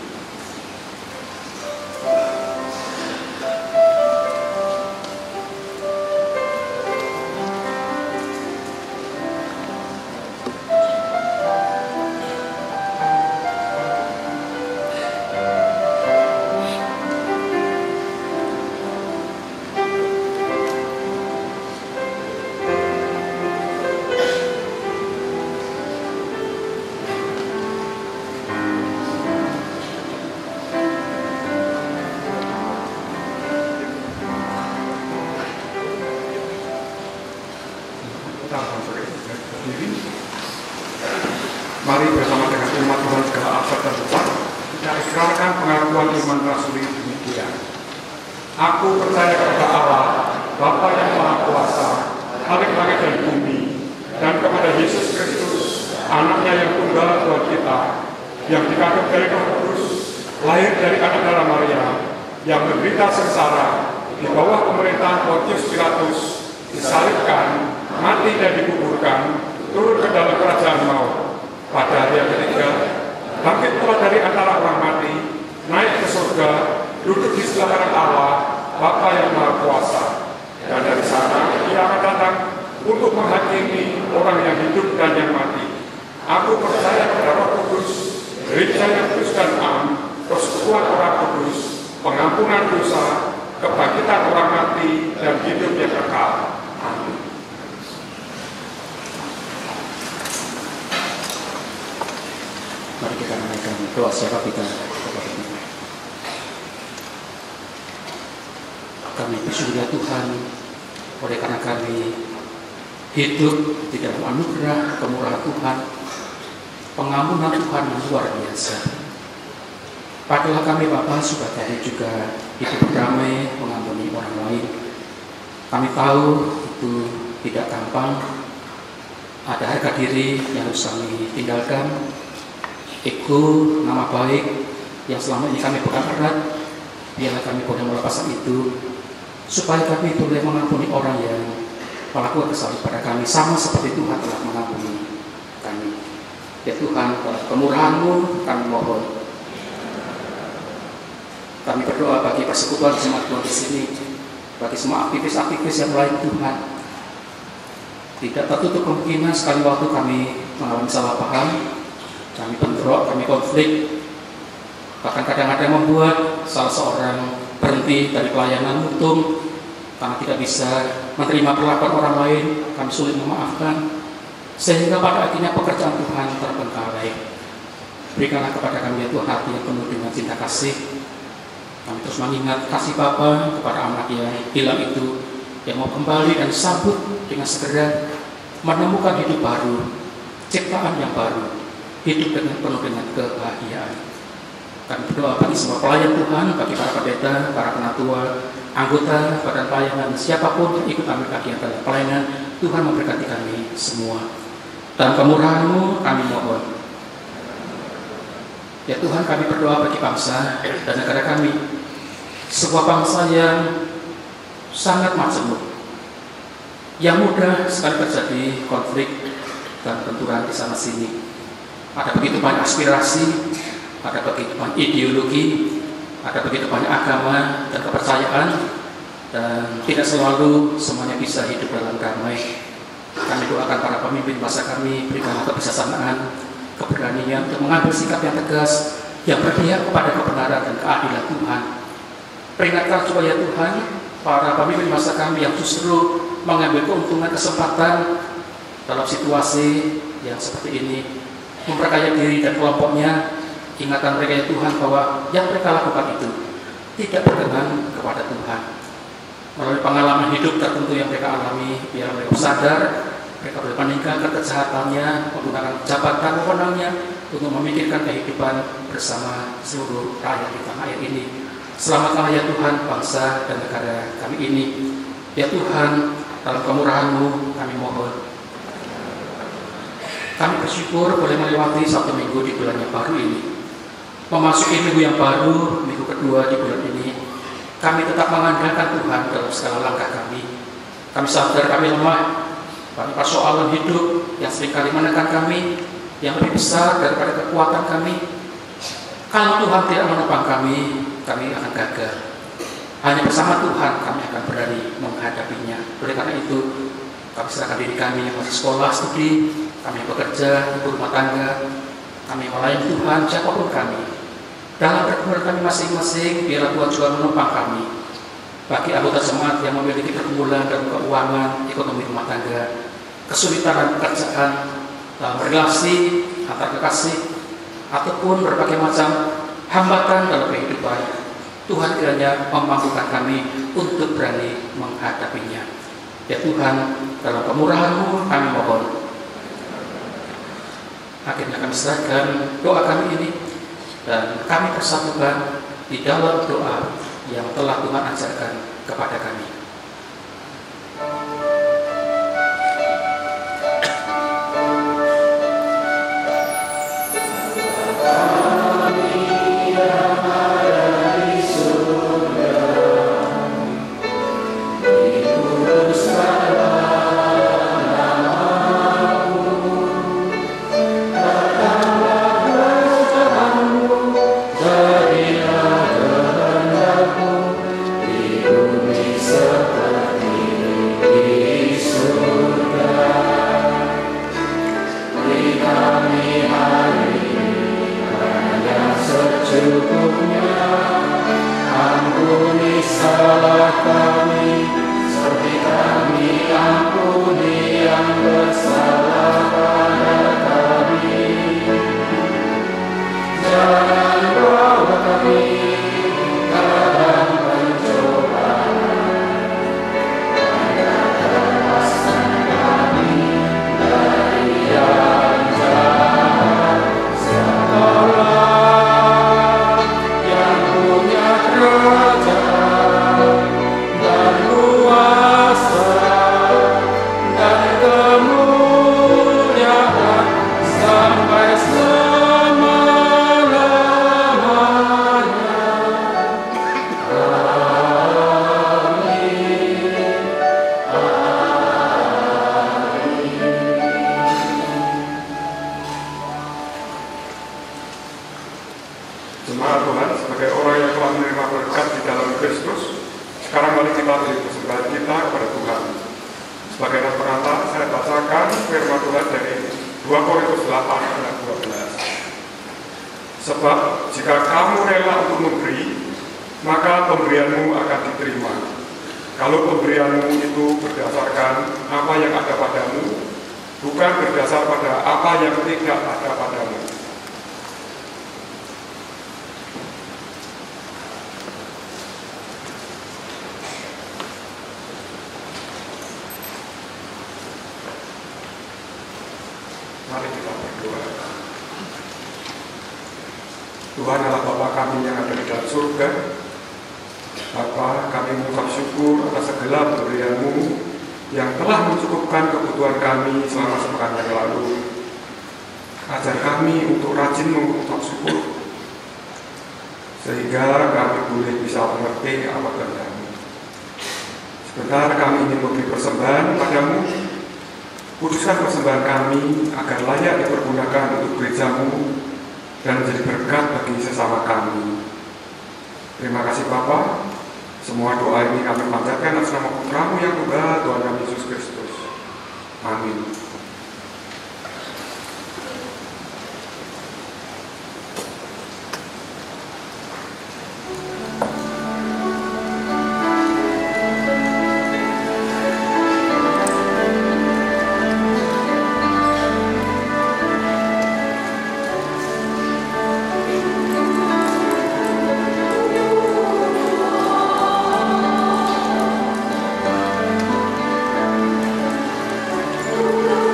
Mari bersama dengan umat Tuhan segala abad dan besar, kita ikrarkan pengakuan iman rasuli demikian. Aku percaya kepada Allah, Bapa yang Maha Kuasa, Khalik langit dan bumi, dan kepada Yesus Kristus, Anaknya yang tunggal Tuhan kita, yang dikandung dari Roh Kudus, lahir dari anak darah Maria, yang menderita sengsara di bawah pemerintahan Pontius Pilatus, disalibkan, mati dan dikuburkan, turun ke dalam kerajaan maut. Pada hari yang ketiga, bangkit pula dari antara orang mati, naik ke surga, duduk di sebelah kanan Allah, Bapa yang Maha Kuasa. Dan dari sana Ia akan datang untuk menghakimi orang yang hidup dan yang mati. Aku percaya kepada Roh Kudus, gereja yang kudus dan am, persekutuan orang kudus, pengampunan dosa, kebangkitan orang mati, dan hidup yang kekal. Amin. Mari kita menaikkan doa siapa kita. Kami bersyukur Tuhan, oleh karena kami hidup di dalam anugerah kemurahan Tuhan, pengampunan Tuhan yang luar biasa. Padahal kami Bapa sudah tadi juga hidup berdamai, mengampuni orang lain. Kami tahu itu tidak gampang, ada harga diri yang harus kami tinggalkan, ego, nama baik yang selama ini kami pegang erat, biarlah kami boleh melepaskan itu, supaya kami boleh mengampuni orang yang melakukan kesalahan pada kami, sama seperti Tuhan telah mengampuni kami. Ya Tuhan, kemurahan-Mu kami mohon. Kami berdoa bagi persekutuan jemaat Tuhan di sini, bagi semua aktivis-aktivis yang lain Tuhan. Tidak tertutup kemungkinan sekali waktu kami mengalami salah paham, kami bentrok, kami konflik, bahkan kadang-kadang membuat salah seorang berhenti dari pelayanan untung karena tidak bisa menerima perlakuan orang lain, kami sulit memaafkan, sehingga pada akhirnya pekerjaan Tuhan terbengkalai. Berikanlah kepada kami ya Tuhan hati yang penuh dengan cinta kasih. Kami terus mengingat kasih Bapa kepada anak yang hilang itu, yang mau kembali dan sambut dengan segera menemukan hidup baru, ciptaan yang baru, hidup dengan penuh dengan kebahagiaan. Kami berdoa bagi semua pelayan Tuhan, bagi para pendeta, para penatua, anggota badan pelayanan, siapapun yang ikut ambil bagian dalam pelayanan, Tuhan memberkati kami semua. Dan kemurahan-Mu kami mohon. Ya Tuhan, kami berdoa bagi bangsa dan negara kami, sebuah bangsa yang sangat majemuk, yang mudah sekali terjadi konflik dan benturan di sana sini. Ada begitu banyak aspirasi, ada begitu banyak ideologi, ada begitu banyak agama dan kepercayaan, dan tidak selalu semuanya bisa hidup dalam damai. Kami doakan para pemimpin bangsa kami, berikanlah kebijaksanaan, keberanian untuk mengambil sikap yang tegas, yang berpihak kepada kebenaran dan keadilan Tuhan. Peringatkan supaya Tuhan, para pemimpin bangsa kami yang justru mengambil keuntungan kesempatan dalam situasi yang seperti ini, memperkaya diri dan kelompoknya, ingatan mereka ya Tuhan bahwa yang mereka lakukan itu tidak berkenan kepada Tuhan. Melalui pengalaman hidup tertentu yang mereka alami, biar mereka sadar, mereka boleh meninggalkan kejahatannya, menggunakan jabatan wewenangnya untuk memikirkan kehidupan bersama seluruh rakyat di tanah air ini. Selamatkanlah ya Tuhan bangsa dan negara kami ini. Ya Tuhan, dalam kemurahan-Mu kami mohon. Kami bersyukur boleh melewati satu minggu di bulan yang baru ini. Memasuki minggu yang baru, minggu kedua di bulan ini, kami tetap mengandalkan Tuhan dalam segala langkah kami. Kami sadar kami lemah, banyak persoalan hidup yang seringkali menekan kami, yang lebih besar daripada kekuatan kami. Kalau Tuhan tidak menopang kami akan gagal. Hanya bersama Tuhan kami akan berani menghadapinya. Oleh karena itu, kami serahkan diri kami yang masih sekolah, studi, kami yang bekerja, ibu rumah tangga, kami melayani Tuhan, siapapun kami. Dalam pergumulan kami masing-masing, biarlah Tuhan juga menopang kami. Bagi anggota jemaat yang memiliki pergumulan dalam keuangan, ekonomi rumah tangga, kesulitan dalam pekerjaan, dalam relasi antar kekasih, ataupun berbagai macam hambatan dalam kehidupan, Tuhan kiranya memampukan kami untuk berani menghadapinya. Ya Tuhan, dalam kemurahan-Mu kami mohon. Akhirnya kami serahkan doa kami ini dan kami persatukan di dalam doa yang telah Tuhan ajarkan kepada kami. Jemaat Tuhan, sebagai orang yang telah menerima berkat di dalam Kristus, sekarang mari kita beri persembahan kita kepada Tuhan. Sebagai perantara, saya bacakan firman Tuhan dari 2 Korintus 8 ayat 12. Sebab jika kamu rela untuk memberi, maka pemberianmu akan diterima. Kalau pemberianmu itu berdasarkan apa yang ada padamu, bukan berdasar pada apa yang tidak ada padamu. Mari kita berdoa. Tuhan adalah Bapa kami yang ada di dalam surga. Bapa, kami mengucap syukur atas segala pemberian-Mu yang telah mencukupkan kebutuhan kami selama sepekan yang lalu. Ajar kami untuk rajin mengucap syukur, sehingga kami boleh bisa mengerti apa kehendak-Mu. Sebentar kami ingin memberi persembahan padamu. Kuduskan persembahan kami agar layak dipergunakan untuk gereja-Mu dan menjadi berkat bagi sesama kami. Terima kasih Bapa. Semua doa ini kami panjatkan atas nama Putra-Mu yang tunggal, Tuhan kami Yesus Kristus. Amin. Tuhan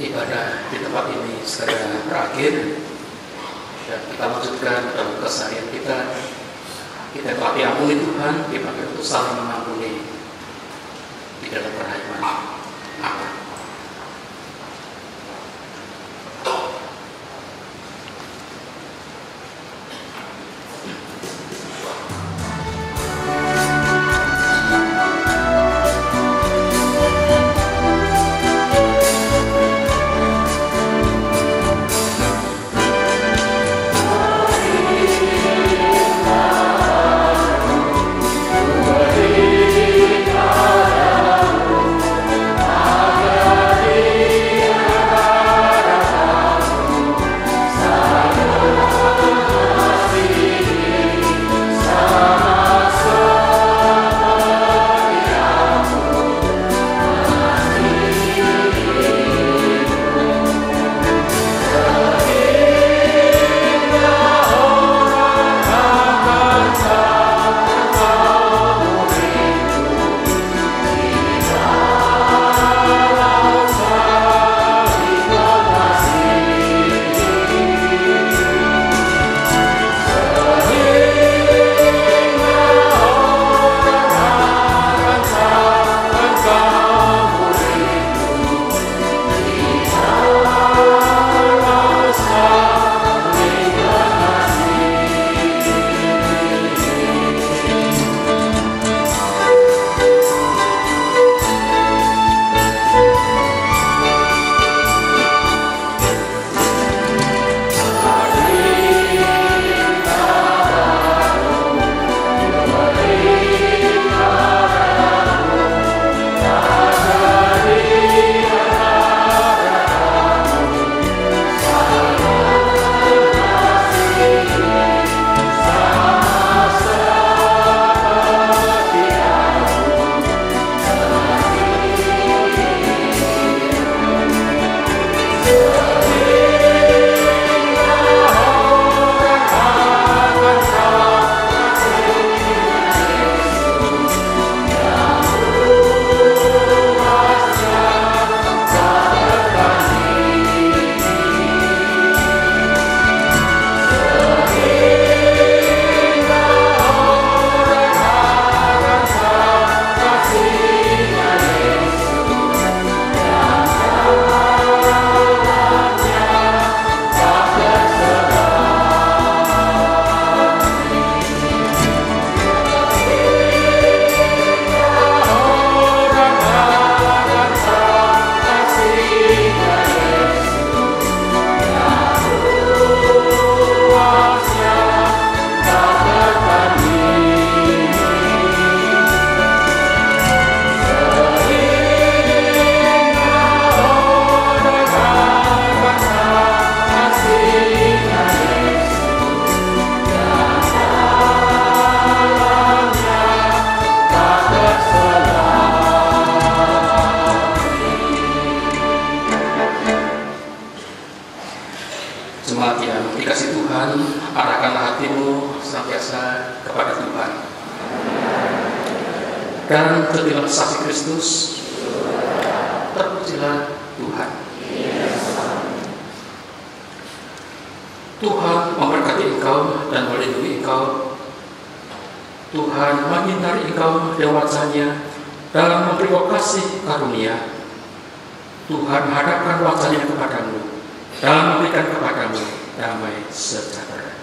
ibadah di tempat ini segera berakhir dan kita lanjutkan dalam keseharian kita. Kita dapat diampuni Tuhan, dipakai untuk saling mengampuni di dalam perayaan. Amin. Jemaat yang dikasih Tuhan, arahkanlah hatimu senantiasa kepada Tuhan. Dan terbilang saksi Kristus, terpujilah Tuhan. Tuhan memberkati engkau dan melindungi engkau. Tuhan menyinari engkau dengan wajah-Nya dalam memberi kasih karunia. Tuhan hadapkan wajah-Nya kepadamu dan memberikan kepadamu damai sejahtera.